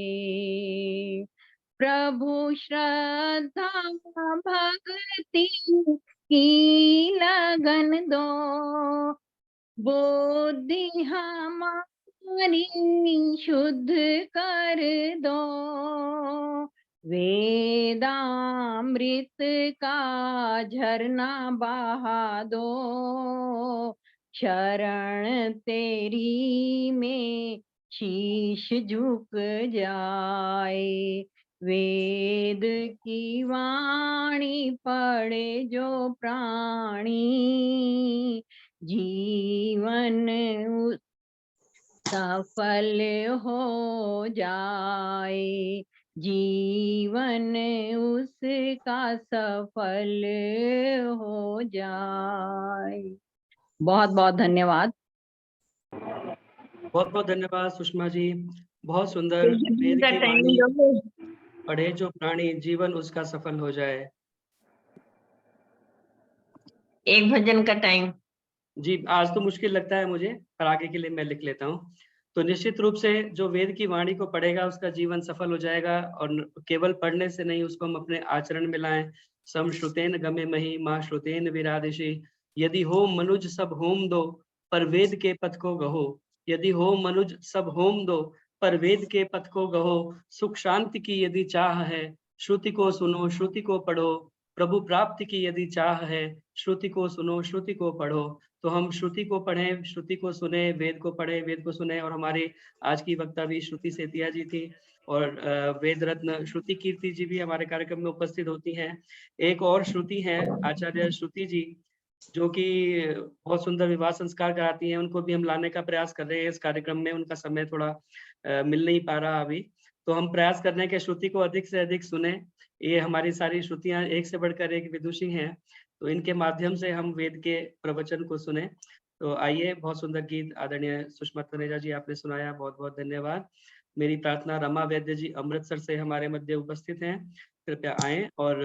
प्रभु श्रद्धा भक्ति की लगन दो, बुद्धि हमारी शुद्ध कर दो, वेदामृत का झरना बहा दो, शरण तेरी में शीश झुक जाए। वेद की वाणी पढ़े जो प्राणी, जीवन सफल हो जाए। जीवन उसका सफल हो जाए। बहुत बहुत धन्यवाद। बहुत बहुत धन्यवाद सुषमा जी, बहुत सुंदर। वेद का की टाइमिंग वाणी दोगे? पढ़े जो प्राणी, जीवन उसका सफल हो जाए। एक भजन का टाइम। जी, आज तो मुश्किल लगता है मुझे, पर आगे के लिए मैं लिख लेता हूँ। तो निश्चित रूप से जो वेद की वाणी को पढ़ेगा उसका जीवन सफल हो जाएगा, और केवल पढ़ने से नहीं, उसको हम अपने आचरण में लाएं। सम श्रुतेन गमे मही माँ श्रुतेन विरादिशि, यदि हो मनुज सब होम दो, पर वेद के पथ को गहो। यदि हो मनुज सब होम दो, पर वेद के पथ को गहो। सुख शांति की यदि चाह है, श्रुति को सुनो श्रुति को पढ़ो। प्रभु प्राप्ति की यदि चाह है, श्रुति को सुनो श्रुति को पढ़ो। तो हम श्रुति को पढ़ें, श्रुति को सुने, वेद को पढ़ें, वेद को सुने। और हमारी आज की वक्ता भी श्रुति सेतिया जी थी, और वेद रत्न श्रुति कीर्ति जी भी हमारे कार्यक्रम में उपस्थित होती हैं। एक और श्रुति हैं, आचार्य श्रुति जी, जो कि बहुत सुंदर विवाह संस्कार कराती हैं। उनको भी हम लाने का प्रयास कर रहे हैं इस कार्यक्रम में। उनका समय थोड़ा मिल नहीं पा रहा अभी, तो हम प्रयास कर रहे हैं कि श्रुति को अधिक से अधिक सुने। ये हमारी सारी श्रुतियां एक से बढ़कर एक विदुषी हैं, तो इनके माध्यम से हम वेद के प्रवचन को सुने। तो आइए, बहुत सुंदर गीत आदरणीय सुषमा तनेजा जी आपने सुनाया, बहुत बहुत धन्यवाद। मेरी प्रार्थना, रमा वैद्य जी अमृतसर से हमारे मध्य उपस्थित हैं, कृपया आएं और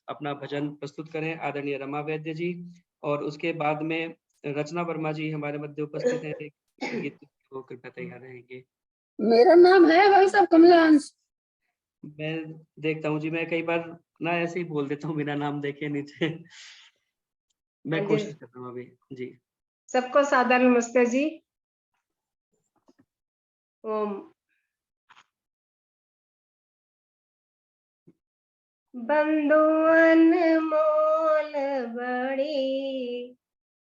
अपना भजन प्रस्तुत करें, आदरणीय रमा वैद्य जी। और उसके बाद में रचना वर्मा जी हमारे मध्य उपस्थित हैं, गीत वो कृपया तैयार रहेंगे। मेरा नाम है भाई साहब कमलांश। मैं देखता हूँ जी, मैं कई बार ना ऐसे ही बोल देता हूँ बिना नाम देखे नीचे। मैं कोशिश करता हूँ अभी जी। सबको सादर नमस्ते जी। ओम। बंधु अनमोल बड़ी,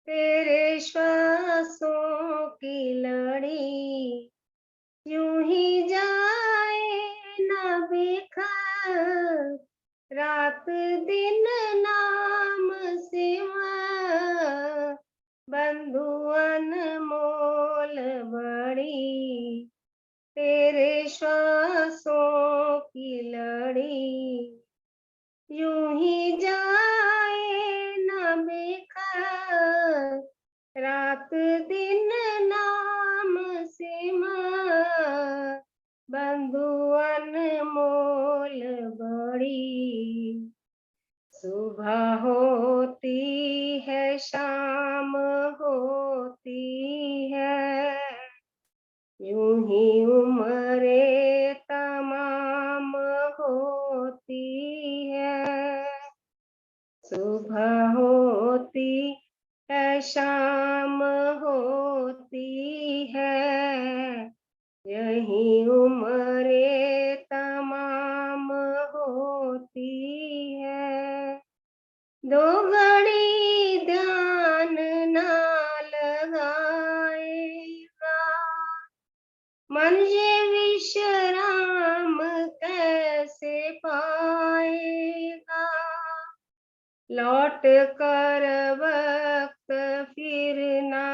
तेरे श्वासों की लड़ी, यूं ही जाए न बिखर, रात दिन नाम सिमर। बंधु अनमोल बड़ी, तेरे श्वासों की लड़ी, यूं ही जाए न बेखर, रात दिन नाम सिमर। बंधु अनमोल बड़ी, सुबह होती है शाम होती है, यूं ही उम्रे तमाम होती है। सुबह होती है शाम होती है, यही उम्रे तमाम होती है। दो घड़ी ध्यान ना लगाएगा, मन ये विश्राम कैसे पाएगा। लौट कर वक्त फिर ना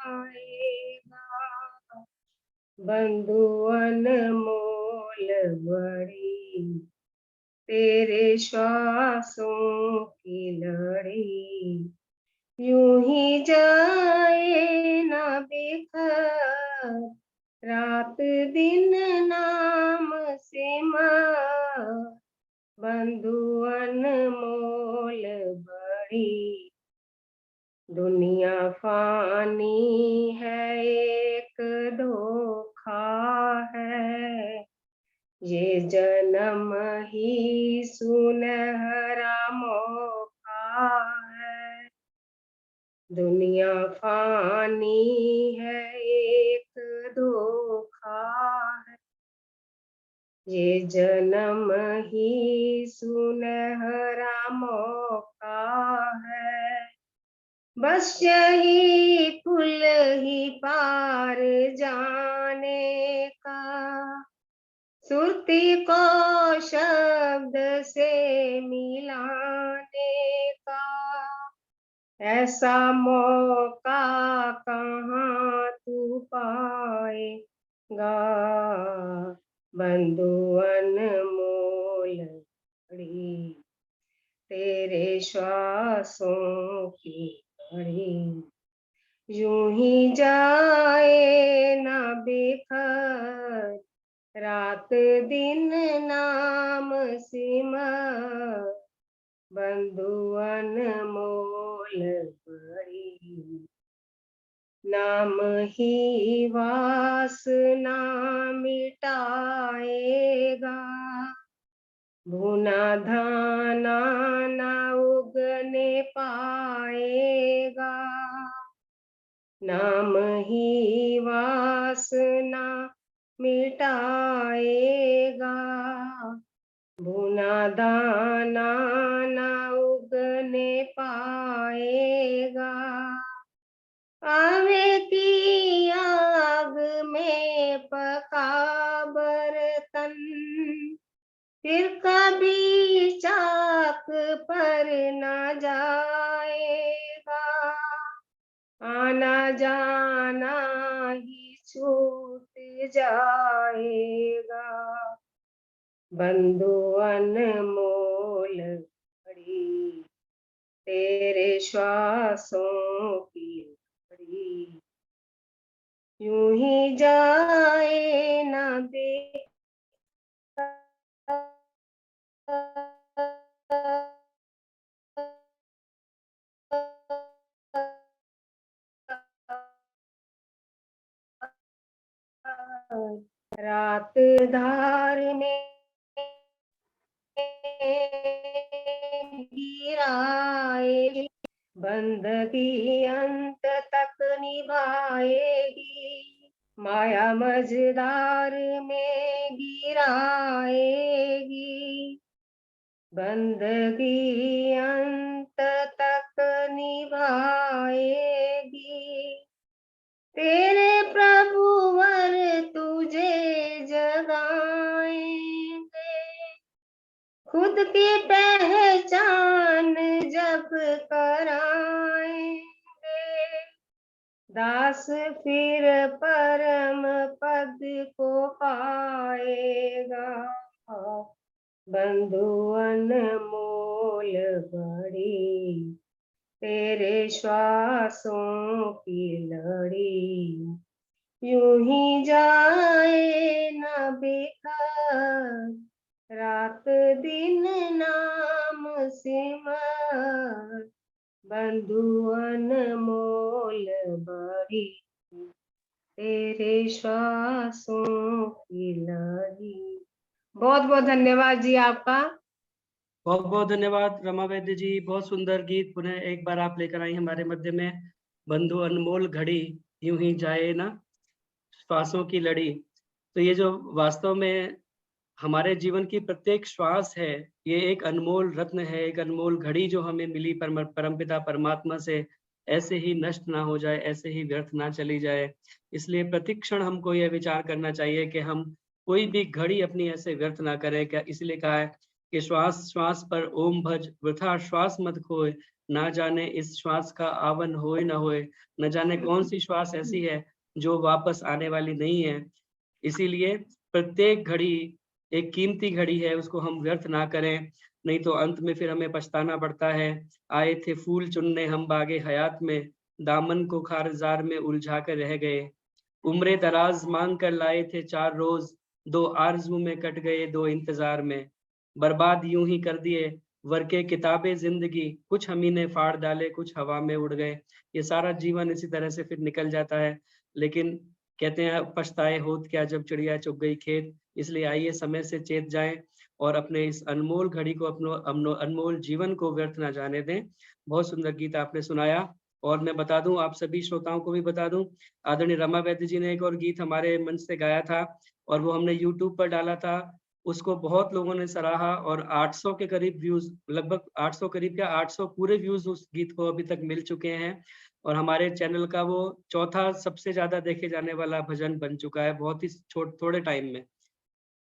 आएगा, बंधु अनमोल बड़ी, तेरे श्वासों की लड़ी, यूं ही जाए ना बिखर, रात दिन नाम सिमर। बंधु अनमोल बड़ी, दुनिया फानी है एक धोखा है, ये जन्म ही सुनहरा मौका है। दुनिया फानी है एक धोखा है, ये जन्म ही सुनहरा मौका है। बस यही पुल ही पार जाने का, सुरती को शब्द से मिलाने का, ऐसा मौका कहाँ तू पाएगा। बंधु अनमोल घड़ी, तेरे श्वासों की घड़ी, यूं ही जाए ना बेखर, रात दिन नाम सिमर, बंधु अनमोल बड़ी, नाम ही वासना मिटाएगा, भुना धाना ना उगने पाएगा, नाम ही वासना मिटाएगा, भुना दाना ना उगने पाएगा, आवे की आग में पका बर्तन, फिर कभी चाक पर न जाएगा, आना जाना ही छूट जाएगा, बंधु अनमोल घड़ी, तेरे श्वासों की घड़ी, यूं ही जाए ना रात धार में गिराए, बंदगी अंत तक निभाएगी, माया मझधार में गिराएगी, बंदगी अंत तक निभाएगी, तेरे प्रभुवर तुझे जगाएंगे, खुद की पहचान जब कराएंगे, दास फिर परम पद को पाएगा, बंधु अनमोल घड़ी, तेरे श्वासों की लड़ी, यूं ही जाए ना बेकार, रात दिन नाम सिमर, बंधु अनमोल बड़ी, तेरे श्वासों की लड़ी। बहुत बहुत धन्यवाद जी आपका। बहुत बहुत धन्यवाद रमा वैद्य जी, बहुत सुंदर गीत पुनः एक बार आप लेकर आई हमारे मध्य में। बंधु अनमोल घड़ी, यूं ही जाए ना श्वासों की लड़ी। तो ये जो वास्तव में हमारे जीवन की प्रत्येक श्वास है, ये एक अनमोल रत्न है, एक अनमोल घड़ी जो हमें मिली परमपिता परमात्मा से, ऐसे ही नष्ट ना हो जाए, ऐसे ही व्यर्थ ना चली जाए। इसलिए प्रतिक्षण हमको यह विचार करना चाहिए कि हम कोई भी घड़ी अपनी ऐसे व्यर्थ ना करें। क्या इसलिए कहा है कि श्वास श्वास पर ओम भज, वृथा श्वास मत खोए, ना जाने इस श्वास का आवन होए न होए। न जाने कौन सी श्वास ऐसी है जो वापस आने वाली नहीं है। इसीलिए प्रत्येक घड़ी एक कीमती घड़ी है, उसको हम व्यर्थ ना करें, नहीं तो अंत में फिर हमें पछताना पड़ता है। आए थे फूल चुनने हम बागे हयात में, दामन को खारजार में उलझा कर रह गए। उम्रे दराज मांग कर लाए थे 4 रोज, 2 आरज़ू में कट गए 2 इंतजार में। बर्बाद यूं ही कर दिए वर्के किताबे जिंदगी, कुछ हम ही ने फाड़ डाले कुछ हवा में उड़ गए। ये सारा जीवन इसी तरह से फिर निकल जाता है, लेकिन कहते हैं पछताए होत क्या जब चिड़िया चुग गई खेत। इसलिए आइए समय से चेत जाएं और अपने इस अनमोल घड़ी को, अपनो अनमोल जीवन को व्यर्थ ना जाने दें। बहुत सुंदर गीत आपने सुनाया। और मैं बता दूं, आप सभी श्रोताओं को भी बता दूं, आदरणीय रमा वैद्य जी ने एक और गीत हमारे मंच से गाया था और वो हमने YouTube पर डाला था। उसको बहुत लोगों ने सराहा और 800 के करीब व्यूज, लगभग 800 करीब क्या 800 पूरे व्यूज उस गीत को अभी तक मिल चुके हैं। और हमारे चैनल का वो चौथा सबसे ज्यादा देखे जाने वाला भजन बन चुका है बहुत ही थोड़े टाइम में।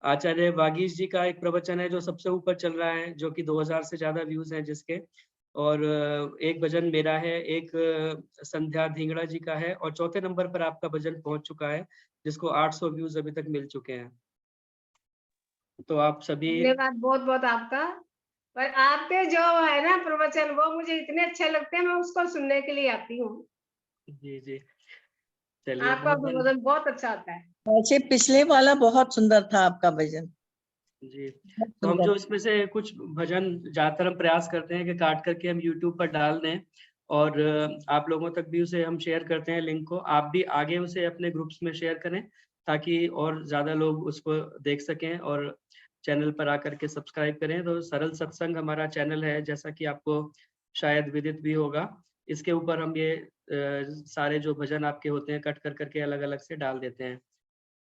आचार्य वागीश जी का एक प्रवचन है जो सबसे ऊपर चल रहा है, जो कि 2000 से ज्यादा व्यूज हैं जिसके। और एक भजन मेरा है, एक संध्या धिंगड़ा जी का है, और चौथे नंबर पर आपका भजन पहुंच चुका है जिसको 800 व्यूज अभी तक मिल चुके हैं। तो आप सभी धन्यवाद बहुत बहुत आपका। पर आपके जो है ना प्रवचन वो मुझे इतने अच्छे लगते हैं, मैं उसको सुनने के लिए आती हूँ। जी जी, चलिए आपका बहुत प्रवचन बहुत अच्छा आता है। वैसे पिछले वाला बहुत सुंदर था आपका भजन। जी। बहुत तो हम सुंदर। जो इसमें से कुछ भजन ज्यादातर हम प्रयास करते हैं कि काट करके हम YouTube पर डाल दें और आप लोगों तक भी उसे हम शेयर करते हैं लिंक को। आप भी आगे उसे अपने ग्रुप्स में शेयर करें ताकि और ज्यादा लोग उसको देख सकें और चैनल पर आकर के सब्सक्राइब करें। तो सरल सत्संग हमारा चैनल है, जैसा कि आपको शायद विदित भी होगा। इसके ऊपर हम ये सारे जो भजन आपके होते हैं कट कर करके अलग अलग से डाल देते हैं।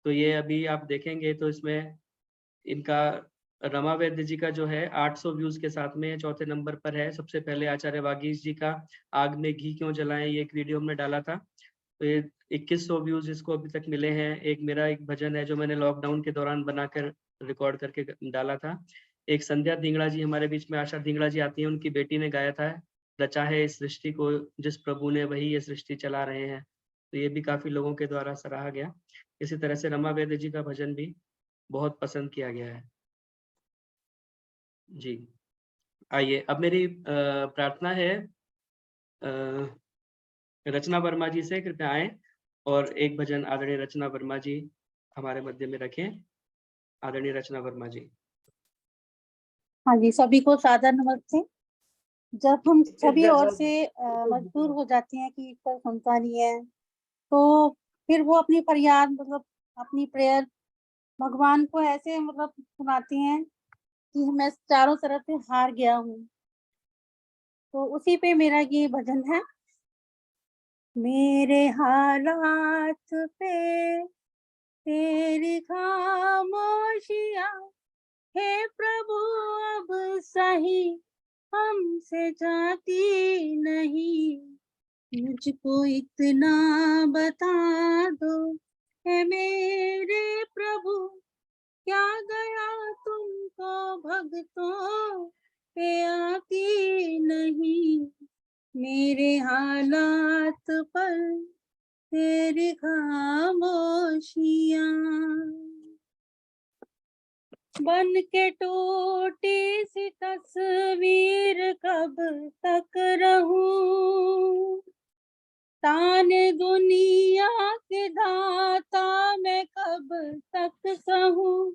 तो ये अभी आप देखेंगे तो इसमें इनका रमा वैद्य जी का जो है 800 व्यूज के साथ में चौथे नंबर पर है। सबसे पहले आचार्य वागीश जी का आग में घी क्यों जलाएं, ये एक वीडियो हमने डाला था, तो ये 2100 व्यूज इसको अभी तक मिले हैं। एक मेरा एक भजन है जो मैंने लॉकडाउन के दौरान बनाकर रिकॉर्ड करके डाला था। एक संध्या धिंगड़ा जी हमारे बीच में, आशा धिंगड़ा जी आती हैं, उनकी बेटी ने गाया था, रचा है इस सृष्टि को जिस प्रभु ने वही ये सृष्टि चला रहे हैं। तो ये भी काफी लोगों के द्वारा सराहा गया। इसी तरह से रमा वैद्य जी का भजन भी बहुत पसंद किया गया है। जी, आइए अब मेरी प्रार्थना है रचना वर्मा जी से, कृपया आए और एक भजन आदरणीय रचना वर्मा जी हमारे मध्य में रखें। आदरणीय रचना वर्मा जी। हाँ जी, सभी को सादर नमस्ते। जब हम सभी ओर से मजबूर हो जाते हैं कि ईश्वर सुनता नहीं है, तो फिर वो अपनी फरियाद मतलब अपनी प्रेयर भगवान को ऐसे मतलब सुनाती हैं कि मैं चारों तरफ से हार गया हूँ। तो उसी पे मेरा ये भजन है। मेरे हालात पे तेरी खामोशियाँ, हे प्रभु अब सही हमसे जाती नहीं। मुझको इतना बता दो है मेरे प्रभु, क्या दया तुमको भक्तों पे आती नहीं। मेरे हालात पर तेरी खामोशियाँ, बन के टूटी सी तस्वीर कब तक रहूं। ताने दुनिया के दाता मैं कब तक सहूं।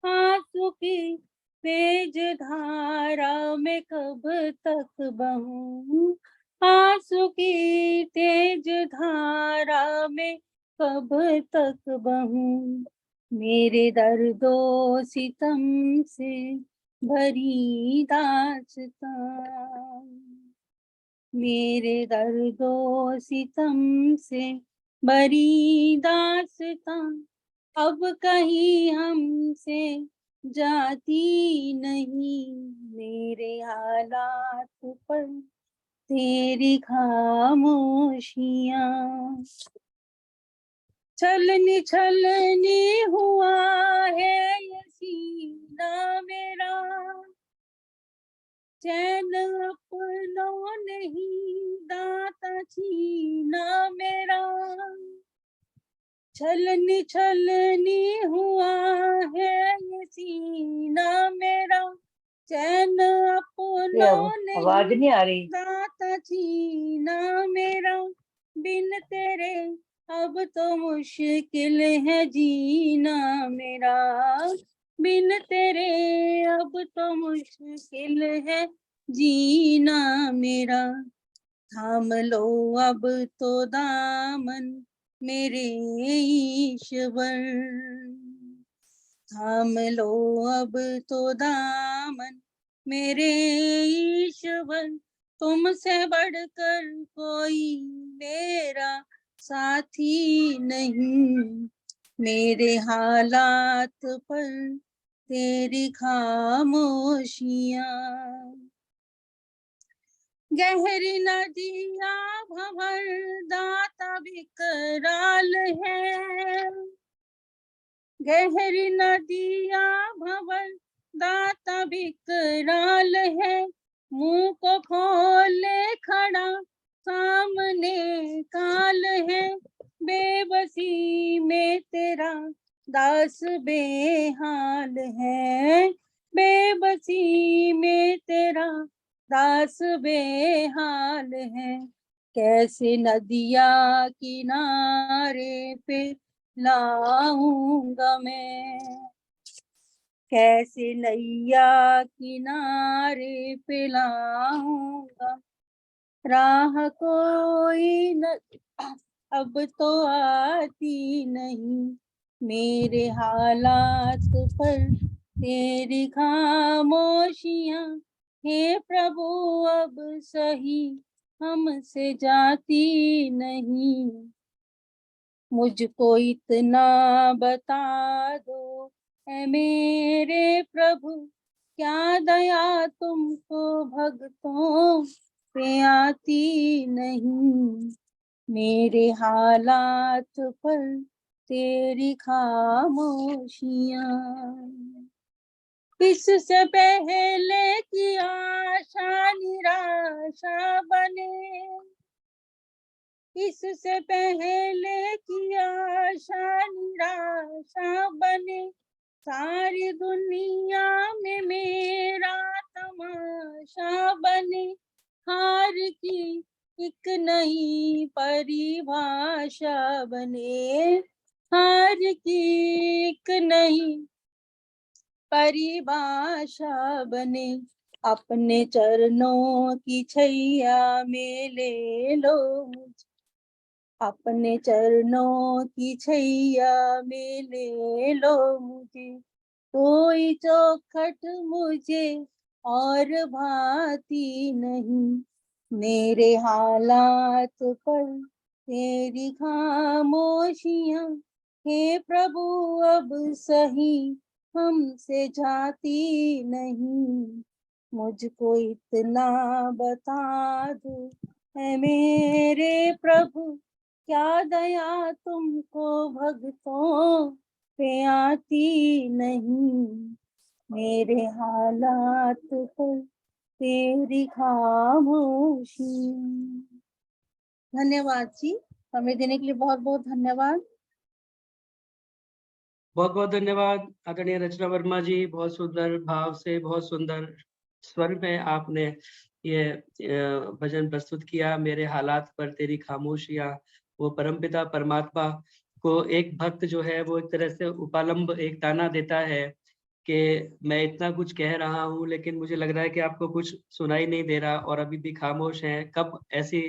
आंसू की तेज धारा में कब तक बहूं। आंसू की तेज धारा में कब तक बहूं। मेरे दर्दों सितम से भरी दास्तां, मेरे दर्दों सितम से भरी दास्तां, अब कहीं हमसे जाती नहीं। मेरे हालात पर तेरी खामोशियाँ, छलनी छलनी हुआ है ये सीना मेरा, चैन अपनों नहीं दाता छीना मेरा। छलनी छलनी हुआ है ये सीना मेरा, चैन अपनों आवाज नहीं आ रही। दाता छीना मेरा। बिन तेरे अब तो मुश्किल है जीना मेरा, बिन तेरे अब तो मुश्किल है जीना मेरा। थाम लो अब तो दामन मेरे ईश्वर, थाम लो अब तो दामन मेरे ईश्वर। तुमसे बढ़कर कोई मेरा साथी नहीं। मेरे हालात पर तेरी खामोशियाँ, गहरी नदियाँ भंवर दाता विकराल है। गहरी नदियाँ भंवर दाता विकराल है। मुंह को खोले खड़ा सामने काल है। बेबसी में तेरा दास बेहाल है। बेबसी में तेरा दास बेहाल है। कैसे नदिया किनारे पे लाऊंगा मैं, कैसे नैया किनारे पे लाऊंगा। राह कोई न अब तो आती नहीं, मेरे हालात पर तेरी खामोशियां, हे प्रभु अब सही हमसे जाती नहीं। मुझको इतना बता दो ऐ मेरे प्रभु, क्या दया तुमको भक्तों पे आती नहीं। मेरे हालात पर तेरी खामोशियां, इससे पहले कि आशा निराशा बने, इससे पहले कि आशा निराशा बने, सारी दुनिया में मेरा तमाशा बने। हार की एक नई परिभाषा बने, हार की एक नई परिभाषा बने। अपने चरणों की छैया में ले लो मुझे, अपने चरणों की छैया में ले लो मुझे। कोई चौखट मुझे और भाती नहीं, मेरे हालात पर तेरी खामोशियां, हे प्रभु अब सही हमसे जाती नहीं। मुझको इतना बता दो है मेरे प्रभु, क्या दया तुमको भक्तों पे आती नहीं। मेरे हालात पर तेरी खामोशी। धन्यवाद जी, समय देने के लिए बहुत बहुत धन्यवाद। बहुत बहुत धन्यवाद आदरणीय रचना वर्मा जी। बहुत सुंदर भाव से, बहुत सुंदर स्वर में आपने ये भजन प्रस्तुत किया। मेरे हालात पर तेरी खामोशियां, वो परमपिता परमात्मा को एक भक्त जो है वो एक तरह से उपालंब एक ताना देता है कि मैं इतना कुछ कह रहा हूँ लेकिन मुझे लग रहा है कि आपको कुछ सुनाई नहीं दे रहा और अभी भी खामोश हैं। कब ऐसी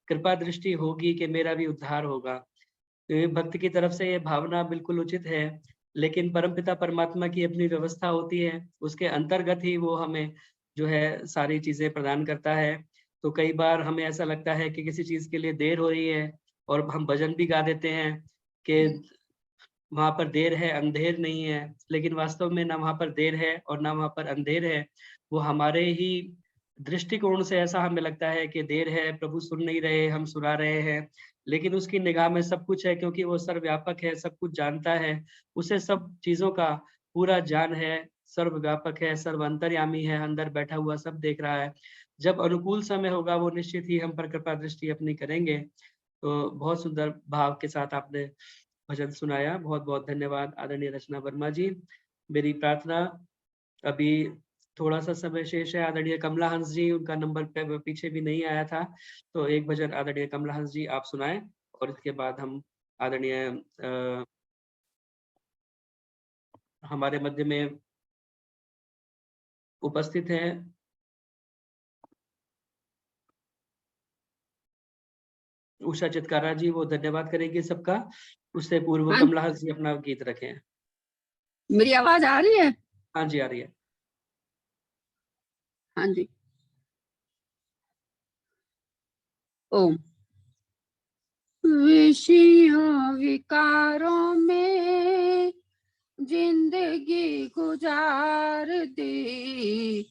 कृपा दृष्टि होगी कि मेरा भी उद्धार होगा। तो ये भक्त की तरफ से ये भावना बिल्कुल उचित है, लेकिन परमपिता परमात्मा की अपनी व्यवस्था होती है, उसके अंतर्गत ही वो हमें जो है सारी चीजें प्रदान करता है। तो कई बार हमें ऐसा लगता है कि किसी चीज के लिए देर हो रही है और हम भजन भी गा देते हैं कि वहां पर देर है, अंधेर नहीं है, लेकिन वास्तव में ना वहां पर देर है और ना वहां पर अंधेर है। वो हमारे ही दृष्टिकोण से ऐसा हमें लगता है कि देर है, प्रभु सुन नहीं रहे, हम सुना रहे हैं, लेकिन उसकी निगाह में सब कुछ है, क्योंकि वो सर्वव्यापक है, सब कुछ जानता है, उसे सब चीजों का पूरा ज्ञान है, सर्वव्यापक है, सर्व अंतर्यामी है, अंदर बैठा हुआ सब देख रहा है। जब अनुकूल समय होगा वो निश्चित ही हम पर कृपा दृष्टि अपनी करेंगे। तो बहुत सुंदर भाव के साथ आपने भजन सुनाया, बहुत बहुत धन्यवाद आदरणीय रचना वर्मा जी। मेरी प्रार्थना, अभी थोड़ा सा समय शेष है, आदरणीय कमला हंस जी, उनका नंबर पीछे भी नहीं आया था, तो एक भजन आदरणीय कमला हंस जी आप सुनाएं और इसके बाद हम आदरणीय हमारे मध्य में उपस्थित हैं उषा चितकारा जी, वो धन्यवाद करेंगे सबका। उससे पूर्व हाँ, कमला हंस जी अपना गीत रखें। मेरी आवाज आ रही है? हाँ जी, आ रही है। हाँ जी। ओम। विषयों विकारों में जिंदगी गुजार दी,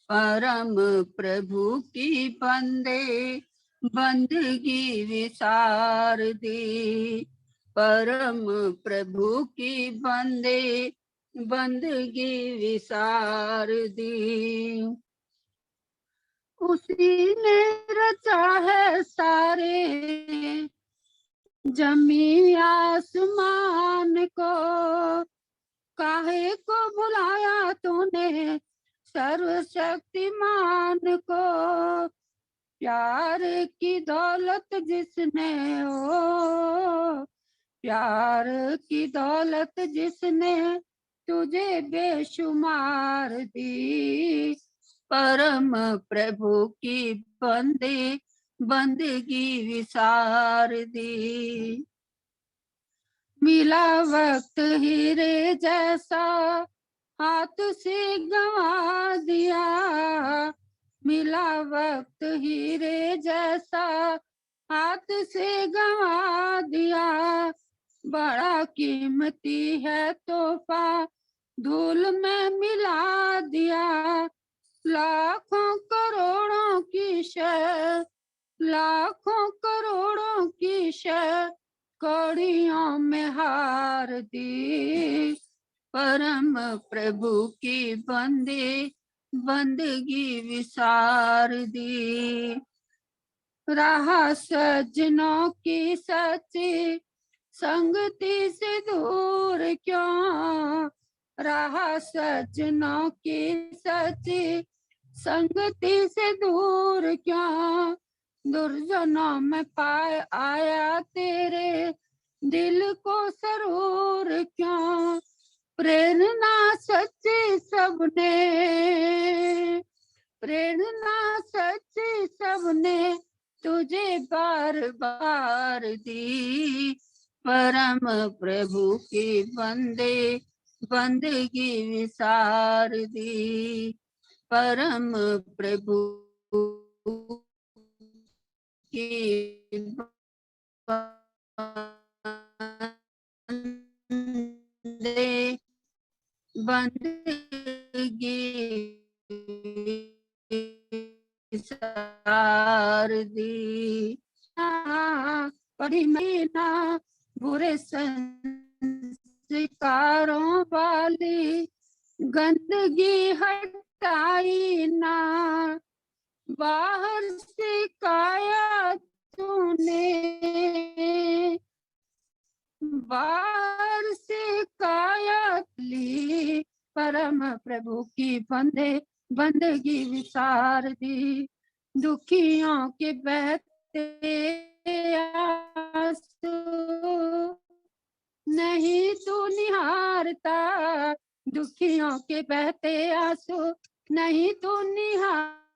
परम प्रभु की बंदगी विसार दी, परम प्रभु की बंदगी विसार दी। उसी ने रचा है सारे जमी आसमान को, काहे को बुलाया तूने सर्वशक्तिमान को, प्यार की दौलत जिसने हो, प्यार की दौलत जिसने तुझे बेशुमार दी, परम प्रभु की बंदगी विसार दी। मिला वक्त हीरे जैसा हाथ से गंवा दिया, मिला वक्त हीरे जैसा हाथ से गंवा दिया, बड़ा कीमती है तोहफा धूल में मिला दिया। लाखों करोड़ों की शय, लाखों करोड़ों की शय कौड़ियों में हार दी, परम प्रभु की बंदगी विसार दी। रहा सज्जनों की सच्ची संगति से दूर क्यों, रहा सज्जनों की सच्ची संगति से दूर क्यों, दुर्जनों में पाए आया तेरे दिल को सरूर क्यों। प्रेरणा सच्ची सबने, प्रेरणा सच्ची सबने तुझे बार बार दी, परम प्रभु की बंदगी विसार दी, परम प्रभु की बंदगी विसार दी। बड़ी महीना बुरे संस्कारों वाली गंदगी हटाई ना, बाहर से काया तूने, बाहर से काया ली, परम प्रभु की बंदगी विसार दी। दुखियों के बहते आंसू नहीं तू निहारता, दुखियों के बहते आंसू नहीं तू निहारता,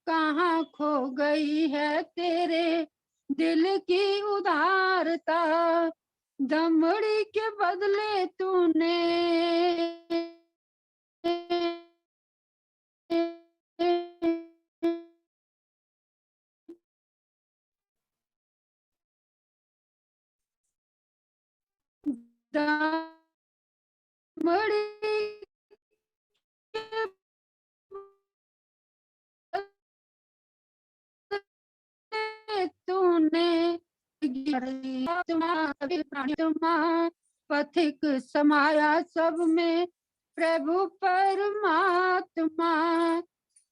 कहाँ खो गई है तेरे दिल की उदारता, दमड़ी के बदले तूने दमड़ी तूने पथिक समाया सब में प्रभु परमात्मा,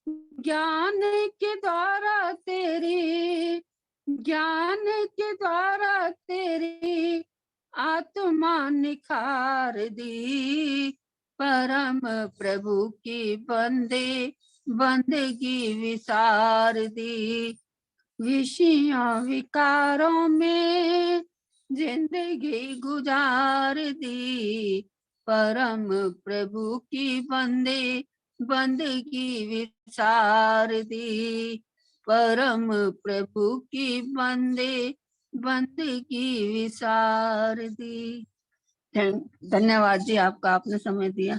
ज्ञान के द्वारा तेरी, ज्ञान के द्वारा तेरी आत्मा निखार दी, परम प्रभु की बंदगी विसार दी। विषयों विकारों में जिंदगी गुजार दी, परम प्रभु की बंदगी विसार दी, परम प्रभु की बंदगी विसार दी। धन्यवाद जी, आपका आपने समय दिया।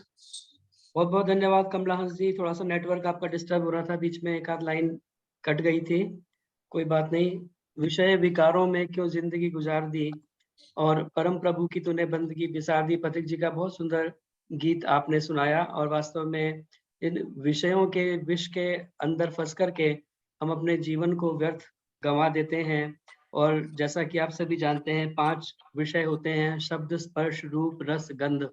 बहुत बहुत धन्यवाद कमला हंस जी। थोड़ा सा नेटवर्क आपका डिस्टर्ब हो रहा था, बीच में एक आध लाइन कट गई थी, कोई बात नहीं। विषय विकारों में क्यों जिंदगी गुजार दी और परम प्रभु की तूने बंदगी विसार दी, पथिक जी का बहुत सुंदर गीत आपने सुनाया। और वास्तव में इन विषयों के विष के अंदर फंस करके हम अपने जीवन को व्यर्थ गंवा देते हैं। और जैसा कि आप सभी जानते हैं 5 विषय होते हैं, शब्द, स्पर्श, रूप, रस, गंध।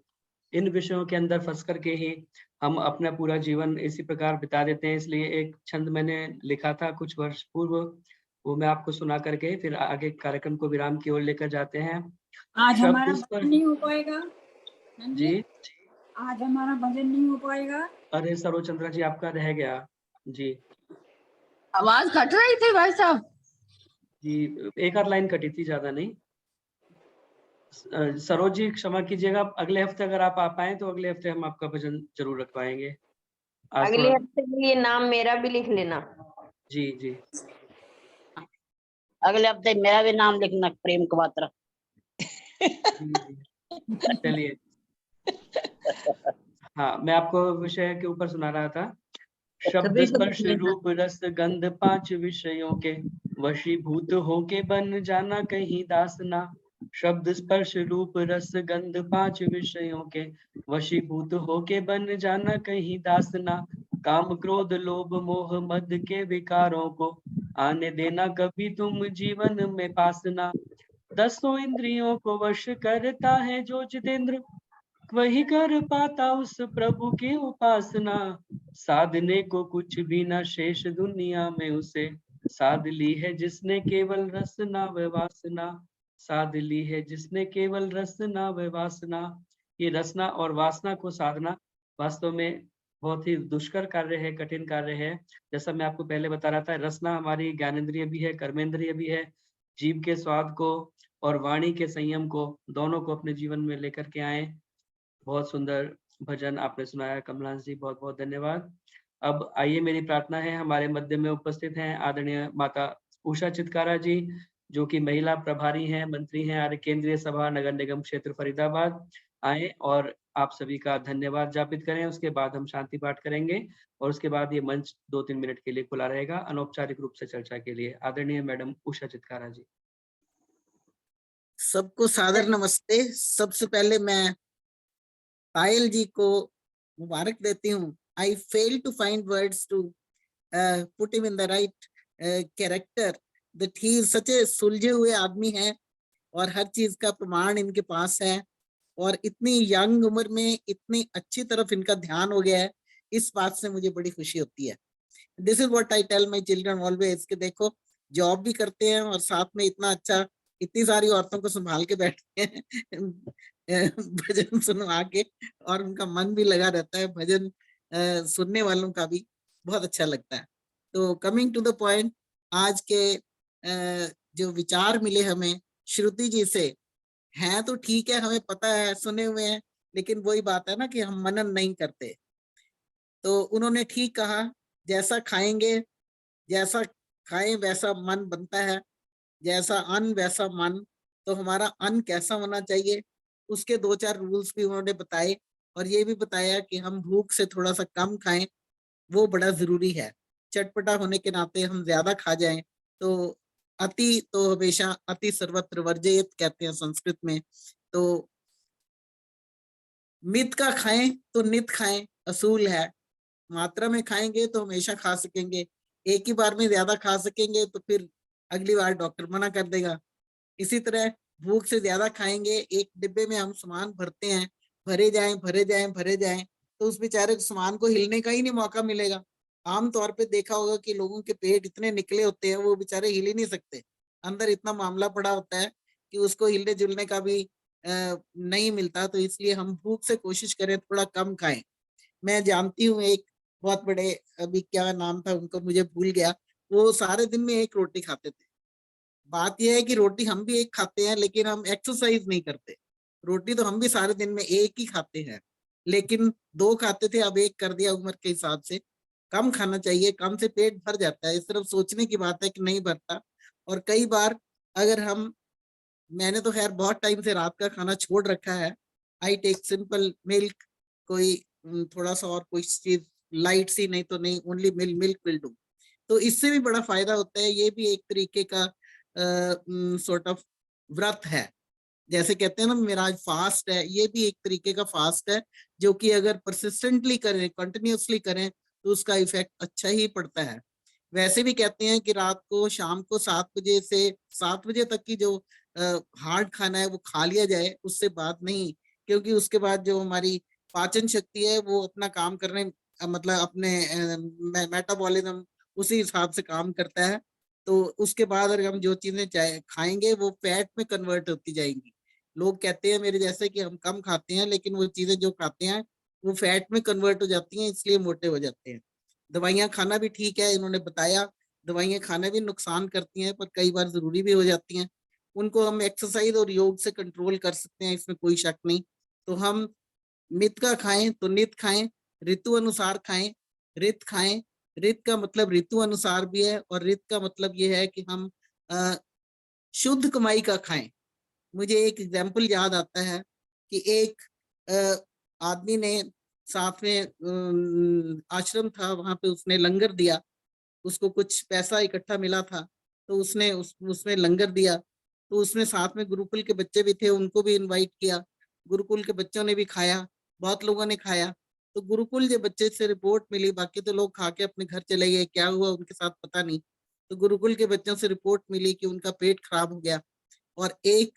इन विषयों के अंदर फंस करके ही हम अपना पूरा जीवन इसी प्रकार बिता देते हैं। इसलिए एक छंद मैंने लिखा था कुछ वर्ष पूर्व, वो मैं आपको सुना करके फिर आगे कार्यक्रम को विराम की ओर लेकर जाते हैं। आज हमारा शब्द स्पर्श नहीं हो पाएगा। जी। आज हमारा भजन नहीं हो पाएगा। अरे सरोचंद्रा जी, आपका रह गया। जी आवाज कट रही थी भाई साहब। जी, एक आध लाइन कटी थी, ज्यादा नहीं। सरोज जी क्षमा कीजिएगा, अगले हफ्ते अगर आप आ पाए तो अगले हफ्ते हम आपका भजन जरूर रखवाएंगे। आज अगले थोड़ा हफ्ते के लिए नाम मेरा भी लिख लेना। जी जी अगले हफ्ते मेरा भी नाम लिखना, प्रेम कवात्रा। चलिए। हाँ, मैं आपको विषय के ऊपर सुना रहा था। शब्द स्पर्श रूप रस गंध पांच विषयों के वशीभूत होके बन जाना कहीं दासना। शब्द स्पर्श रूप रस गंध पांच विषयों के वशीभूत होके बन जाना कहीं दासना। काम क्रोध लोभ मोह मद के विकारों को आने देना कभी तुम जीवन में पासना। दसों इंद्रियों को वश करता है जो जितेंद्र, वही कर पाता उस प्रभु की उपासना। साधने को कुछ भी न शेष दुनिया में उसे, साध ली है जिसने केवल रसना व वासना। साध ली है जिसने केवल रसना व वासना। ये रसना और वासना को साधना वास्तव में बहुत ही दुष्कर कार्य है, कठिन कार्य है। जैसा मैं आपको पहले बता रहा था, रसना हमारी ज्ञानेंद्रिय भी है, कर्मेंद्रिय भी है। जीव के स्वाद को और वाणी के संयम को, दोनों को अपने जीवन में लेकर के आए। बहुत सुंदर भजन आपने सुनाया कमलांश जी, बहुत बहुत धन्यवाद। अब आइए, मेरी प्रार्थना है, हमारे मध्य में उपस्थित हैं आदरणीय माता उषा चितकारा जी, जो कि महिला प्रभारी हैं, मंत्री हैं आर्य केंद्रीय सभा नगर निगम क्षेत्र फरीदाबाद। आए और आप सभी का धन्यवाद ज्ञापित करें। उसके बाद हम शांति पाठ करेंगे और उसके बाद ये मंच 2-3 मिनट के लिए खुला रहेगा अनौपचारिक रूप से चर्चा के लिए। आदरणीय मैडम उषा चितकारा जी। सबको सादर नमस्ते। सबसे पहले मैं पायल जी को मुबारक देती हूँ। I fail to find words to put him in the right character, that he is such a सुलझे हुए आदमी हैं और हर चीज का प्रमाण इनके पास है और इतनी यंग उम्र में इतनी अच्छी तरफ इनका ध्यान हो गया है, इस बात से मुझे बड़ी खुशी होती है। This is what I tell my children always, कि देखो जॉब भी करते हैं और साथ में इतना अच्छा, इतनी सारी औरतों को संभाल के बैठते हैं भजन सुनवा के, और उनका मन भी लगा रहता है, भजन सुनने वालों का भी बहुत अच्छा लगता है। तो कमिंग टू द पॉइंट, आज के जो विचार मिले हमें श्रुति जी से हैं तो ठीक है, हमें पता है, सुने हुए हैं, लेकिन वही बात है ना कि हम मनन नहीं करते। तो उन्होंने ठीक कहा, जैसा खाएंगे, जैसा खाएं वैसा मन बनता है, जैसा अन्न वैसा मन। तो हमारा अन्न कैसा होना चाहिए, उसके 2-4 रूल्स भी उन्होंने बताए और ये भी बताया कि हम भूख से थोड़ा सा कम खाएं, वो बड़ा जरूरी है। चटपटा होने के नाते हम ज्यादा खा जाएं तो अति तो हमेशा अति सर्वत्र वर्जयेत कहते हैं संस्कृत में। तो मित का खाएं तो नित खाएं, असूल है। मात्रा में खाएंगे तो हमेशा खा सकेंगे, एक ही बार में ज्यादा खा सकेंगे तो फिर अगली बार डॉक्टर मना कर देगा। इसी तरह भूख से ज्यादा खाएंगे, एक डिब्बे में हम सामान भरते हैं, भरे जाएं भरे जाएं भरे जाएं, तो उस बेचारे सामान को हिलने का ही नहीं मौका मिलेगा। आमतौर पे देखा होगा कि लोगों के पेट इतने निकले होते हैं, वो बेचारे हिल ही नहीं सकते, अंदर इतना मामला पड़ा होता है कि उसको हिलने जुलने का भी नहीं मिलता। तो इसलिए हम भूख से कोशिश करें थोड़ा कम खाएं। मैं जानती हूँ एक बहुत बड़े, अभी क्या नाम था उनको मुझे भूल गया, वो सारे दिन में एक रोटी खाते थे। बात यह है कि रोटी हम भी एक खाते हैं, लेकिन हम एक्सरसाइज नहीं करते। रोटी तो हम भी सारे दिन में एक ही खाते हैं, लेकिन 2 खाते थे, अब 1 कर दिया उम्र के हिसाब से। कम खाना चाहिए, कम से पेट भर जाता है। इस तरफ सोचने की बात है कि नहीं भरता। और कई बार अगर मैंने तो खैर बहुत टाइम से रात का खाना छोड़ रखा है। आई टेक सिंपल मिल्क, कोई थोड़ा सा और कोई चीज लाइट सी, नहीं तो नहीं, ओनली मिल्क विल डू। तो इससे भी बड़ा फायदा होता है। ये भी एक तरीके का सॉर्ट ऑफ व्रत है, जैसे कहते हैं ना मेरा आज फास्ट है, ये भी एक तरीके का फास्ट है, जो कि अगर परसिस्टेंटली करें, कंटिन्यूअसली करें तो उसका इफेक्ट अच्छा ही पड़ता है। वैसे भी कहते हैं कि रात को, शाम को 7 बजे से 7 बजे तक की जो हार्ड खाना है वो खा लिया जाए, उससे बात नहीं, क्योंकि उसके बाद जो हमारी पाचन शक्ति है वो अपना काम करने, मतलब अपने मेटाबॉलिज्म उसी हिसाब से काम करता है। तो उसके बाद अगर हम जो चीजें खाएंगे वो फैट में कन्वर्ट होती जाएंगी। लोग कहते हैं मेरे जैसे कि हम कम खाते हैं, लेकिन वो चीजें जो खाते हैं वो फैट में कन्वर्ट हो जाती हैं, इसलिए मोटे हो जाते हैं। दवाइयाँ खाना भी ठीक है, इन्होंने बताया दवाइयाँ खाना भी नुकसान करती हैं, पर कई बार जरूरी भी हो जाती हैं। उनको हम एक्सरसाइज और योग से कंट्रोल कर सकते हैं, इसमें कोई शक नहीं। तो हम मित का खाएं तो नित खाएं, ऋतु अनुसार खाएं, रित खाएं। रित का मतलब ऋतु अनुसार भी है, और रित का मतलब ये है कि हम शुद्ध कमाई का खाएं। मुझे एक एग्जाम्पल याद आता है कि एक आदमी ने साथ में आश्रम था, वहां पे उसने लंगर दिया, उसको कुछ पैसा इकट्ठा मिला था, तो उसने उसमें लंगर दिया। तो उसमें साथ में गुरुकुल के बच्चे भी थे, उनको भी इनवाइट किया। गुरुकुल के बच्चों ने भी खाया, बहुत लोगों ने खाया। तो गुरुकुल के बच्चे से रिपोर्ट मिली, बाकी तो लोग खा के अपने घर चले गए, क्या हुआ उनके साथ पता नहीं। तो गुरुकुल के बच्चों से रिपोर्ट मिली कि उनका पेट खराब हो गया। और एक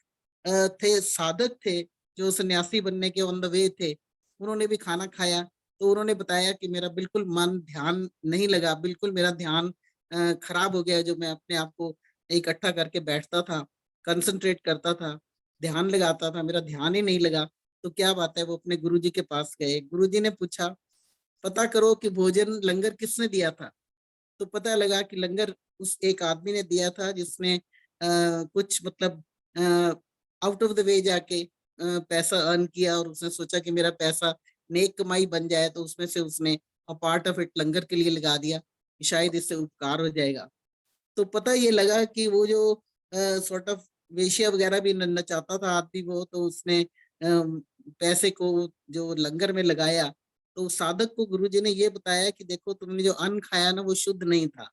थे साधक थे जो सन्यासी बनने के ऑन द वे थे, उन्होंने भी खाना खाया। तो उन्होंने बताया कि मेरा बिल्कुल मन ध्यान नहीं लगा, बिल्कुल मेरा ध्यान खराब हो गया। जो मैं अपने आप को इकट्ठा करके बैठता था, कंसंट्रेट करता था, ध्यान लगाता था, मेरा ध्यान ही नहीं लगा। तो क्या बात है, वो अपने गुरुजी के पास गए। गुरुजी ने पूछा पता करो कि भोजन लंगर किसने दिया था। तो पता लगा कि लंगर उस एक आदमी ने दिया था जिसने कुछ मतलब आउट ऑफ द वे जाके पैसा अर्न किया, और उसने सोचा कि मेरा पैसा नेक कमाई बन जाए, तो उसमें से उसने पार्ट ऑफ इट लंगर के लिए लगा दिया कि शायद इससे उपकार हो जाएगा। तो पता ये लगा कि वो जो सॉर्ट ऑफ वेश्या वगैरह भी नचाता था आदमी वो, तो उसने पैसे को जो लंगर में लगाया। तो साधक को गुरुजी ने ये बताया कि देखो तुमने जो अन्न खाया ना वो शुद्ध नहीं था,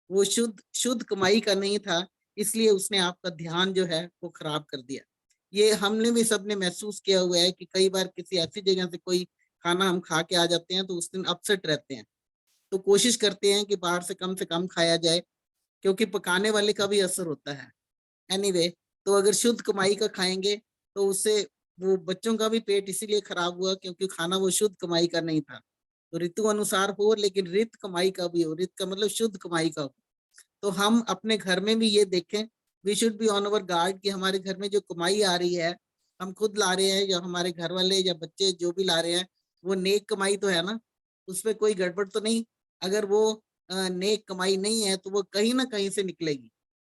वो शुद्ध कमाई का नहीं था, इसलिए उसने आपका ध्यान जो है वो खराब कर दिया। ये हमने भी सबने महसूस किया हुआ है कि कई बार किसी ऐसी जगह से कोई खाना हम खा के आ जाते हैं तो उस दिन अपसेट रहते हैं, तो कोशिश करते हैं कि बाहर से कम खाया जाए, क्योंकि पकाने वाले का भी असर होता है। एनीवे, तो अगर शुद्ध कमाई का खाएंगे तो उससे वो बच्चों का भी पेट इसीलिए खराब हुआ क्योंकि खाना वो शुद्ध कमाई का नहीं था। तो ऋतु अनुसार हो, लेकिन रित कमाई का भी हो। रित का मतलब शुद्ध कमाई का हो। तो हम अपने घर में भी ये देखें, we should be on our guard कि हमारे घर में जो कमाई आ रही है, हम खुद ला रहे हैं या हमारे घर वाले या बच्चे जो भी ला रहे हैं, वो नेक कमाई तो है ना, उसमें कोई गड़बड़ तो नहीं। अगर वो नेक कमाई नहीं है तो वो कहीं ना कहीं से निकलेगी,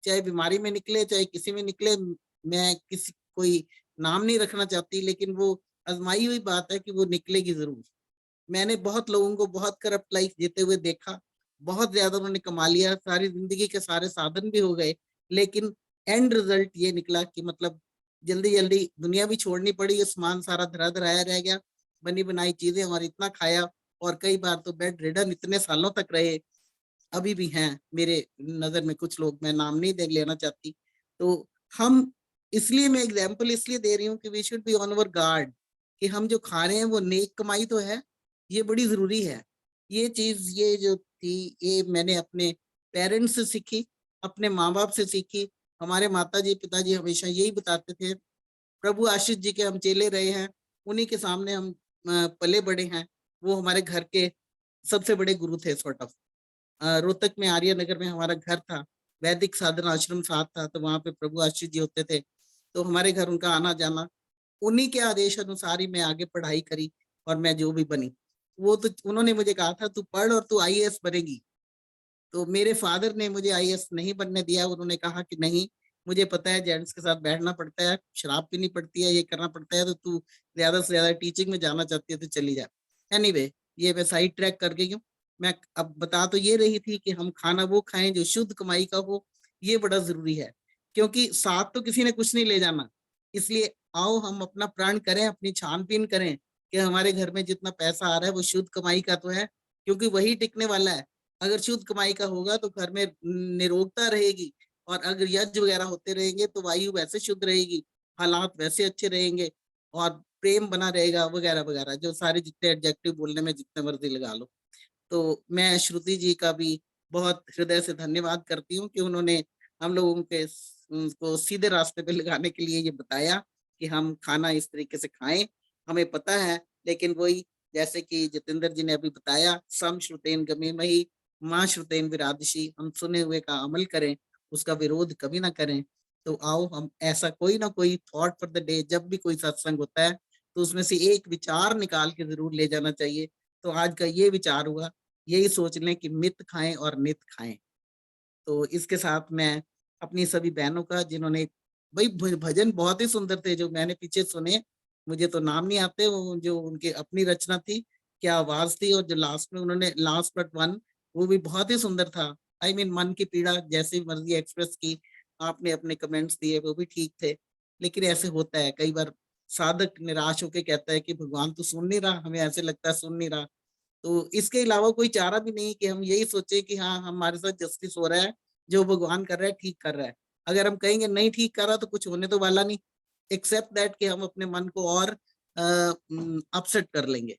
चाहे बीमारी में निकले चाहे किसी में निकले। मैं किसी कोई नाम नहीं रखना चाहती, लेकिन वो आजमाई हुई बात है कि वो निकलेगी जरूर। मैंने बहुत लोगों को बहुत करप्ट लाइफ जीते हुए देखा, बहुत ज्यादा उन्होंने कमा लिया, सारी जिंदगी के सारे साधन भी हो गए, लेकिन एंड रिजल्ट ये निकला कि मतलब जल्दी जल्दी दुनिया भी छोड़नी पड़ी, ये सामान सारा धरा धराया रह गया, बनी बनाई चीजें, और इतना खाया, और कई बार तो बेड रिडन इतने सालों तक रहे। अभी भी हैं मेरे नजर में कुछ लोग, मैं नाम नहीं दे लेना चाहती। तो हम इसलिए मैं एग्जाम्पल इसलिए दे रही हूँ कि we should be on our guard कि हम जो खा रहे हैं वो नेक कमाई तो है, ये बड़ी जरूरी है। ये चीज ये जो थी ये मैंने अपने पेरेंट्स से सीखी, अपने माँ बाप से सीखी। हमारे माता जी पिताजी हमेशा यही बताते थे, प्रभु आशीष जी के हम चेले रहे हैं, उन्हीं के सामने हम पले बड़े हैं। वो हमारे घर के सबसे बड़े गुरु थे सॉर्ट ऑफ। रोहतक में आर्य नगर में हमारा घर था, वैदिक साधना आश्रम साथ था, तो वहां पे प्रभु आशीष जी होते थे, तो हमारे घर उनका आना जाना, उन्हीं के आदेश अनुसार ही मैं आगे पढ़ाई करी और मैं जो भी बनी। वो तो उन्होंने मुझे कहा था तू पढ़ और तू आईएएस बनेगी। तो मेरे फादर ने मुझे आईएएस नहीं बनने दिया, उन्होंने कहा कि नहीं, मुझे पता है जेंट्स के साथ बैठना पड़ता है, शराब पीनी पड़ती है, ये करना पड़ता है, तो तू ज्यादा से ज्यादा टीचिंग में जाना चाहती है तो चली जा। एनीवे, ये मैं साइड ट्रैक कर गई हूँ। मैं अब बता तो ये रही थी कि हम खाना वो खाएं जो शुद्ध कमाई का हो, ये बड़ा जरूरी है, क्योंकि साथ तो किसी ने कुछ नहीं ले जाना। इसलिए आओ हम अपना प्रण करें, अपनी छानबीन करें कि हमारे घर में जितना पैसा आ रहा है वो शुद्ध कमाई का तो है, क्योंकि वही टिकने वाला है। अगर शुद्ध कमाई का होगा तो घर में निरोगता रहेगी, और अगर यज्ञ वगैरह होते रहेंगे तो वायु वैसे शुद्ध रहेगी, हालात वैसे अच्छे रहेंगे, और प्रेम बना रहेगा वगैरह वगैरह, जो सारे जितने एडजेक्टिव बोलने में जितने मर्जी लगा लो। तो मैं श्रुति जी का भी बहुत हृदय से धन्यवाद करती हूँ कि उन्होंने हम लोगों के को सीधे रास्ते पे लगाने के लिए ये बताया कि हम खाना इस तरीके से खाएं। हमें पता है, लेकिन वही जैसे कि जितेंद्र जी ने अभी बताया, सम श्रुतेन गमेमहि मां श्रुतेन विरादिशी, हम सुने हुए का अमल करें, उसका विरोध कभी ना करें। तो आओ हम ऐसा कोई ना कोई थॉट फॉर द डे, जब भी कोई सत्संग होता है तो उसमें से एक विचार निकाल के जरूर ले जाना चाहिए। तो आज का ये विचार हुआ, यही सोच लें कि मित खाएं और नित खाएं। तो इसके साथ मैं अपनी सभी बहनों का, जिन्होंने भाई भजन बहुत ही सुंदर थे जो मैंने पीछे सुने, मुझे तो नाम नहीं आते, वो जो उनके अपनी रचना थी, क्या आवाज थी। और जो लास्ट में उन्होंने लास्ट बट वन, वो भी बहुत ही सुंदर था। आई मीन मन की पीड़ा जैसी मर्जी एक्सप्रेस की, आपने अपने कमेंट्स दिए वो भी ठीक थे। लेकिन ऐसे होता है कई बार, साधक निराश होकर कहता है कि भगवान तो सुन नहीं रहा, हमें ऐसे लगता है सुन नहीं रहा। तो इसके अलावा कोई चारा भी नहीं कि हम यही सोचे कि हाँ हमारे साथ जस्टिस हो रहा है, जो भगवान कर रहा है ठीक कर रहा है। अगर हम कहेंगे नहीं ठीक कर रहा तो कुछ होने तो वाला नहीं, एक्सेप्ट दैट कि हम अपने मन को और अपसेट कर लेंगे।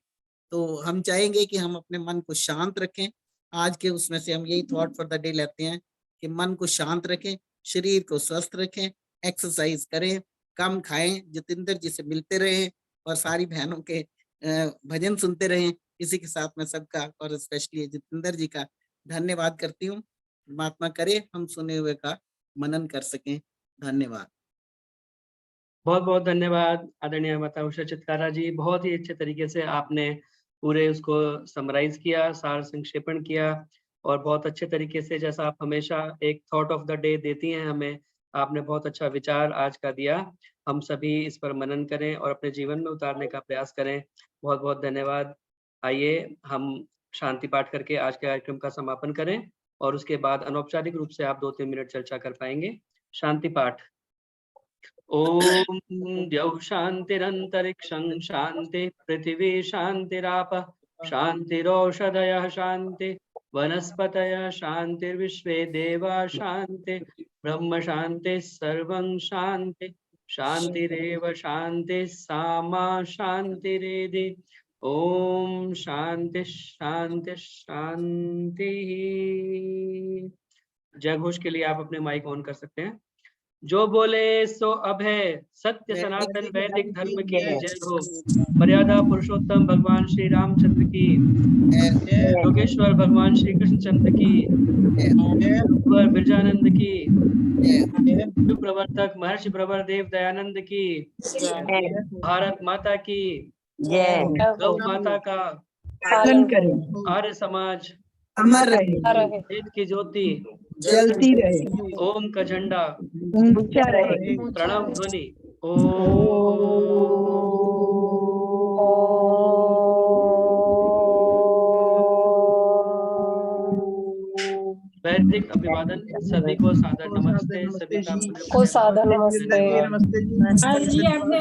तो हम चाहेंगे कि हम अपने मन को शांत रखें। आज के उसमें से हम यही थॉट फॉर द डे लेते हैं कि मन को शांत रखें, शरीर को स्वस्थ रखें, एक्सरसाइज करें, कम खाएं, जितेंद्र जी से मिलते रहें और सारी बहनों के भजन सुनते रहें। इसी के साथ मैं सबका और स्पेशली जितेंद्र जी का धन्यवाद करती हूँ। परमात्मा करे हम सुने हुए का मनन कर सकें। धन्यवाद। बहुत बहुत धन्यवाद आदरणीय माता उषा चित्कारा जी, बहुत ही अच्छे तरीके से आपने पूरे उसको समराइज किया, सार संक्षेपण किया, और बहुत अच्छे तरीके से, जैसा आप हमेशा एक थॉट ऑफ द डे देती हैं हमें, आपने बहुत अच्छा विचार आज का दिया। हम सभी इस पर मनन करें और अपने जीवन में उतारने का प्रयास करें। बहुत बहुत धन्यवाद। आइए हम शांति पाठ करके आज के कार्यक्रम का समापन करें और उसके बाद अनौपचारिक रूप से आप 2-3 मिनट चर्चा कर पाएंगे। शांति पाठ। ओम द्यौः शान्तिरन्तरिक्षं शान्ति, पृथिवी शान्तिरापः शान्तिरौषधयः शान्ति, वनस्पतयः शान्तिर्विश्वे देवा शान्ति, ब्रह्म शान्ति सर्वं शान्ति, शान्तिरेव शान्ति सामा शान्तिरेधि। ओम शांति शांति शांति। जय घोष के लिए आप अपने माइक ऑन कर सकते हैं। जो बोले सो अब है, सत्य सनातन वैदिक धर्म की जय हो। मर्यादा पुरुषोत्तम भगवान श्री रामचंद्र की, योगेश्वर भगवान श्री कृष्णचंद्र की, बिरजानंद की, प्रवर्तक महर्षि प्रवर देव दयानंद की, भारत माता की, गौ माता का पालन करें, आर्य समाज अमर रहे, देश की ज्योति जलती रहे, ओम का झंडा ऊंचा रहे। प्रणव ध्वनि। ओम। वैदिक अभिवादन, सभी को सादर नमस्ते, सभी का सादर नमस्ते। हाँ जी, आपने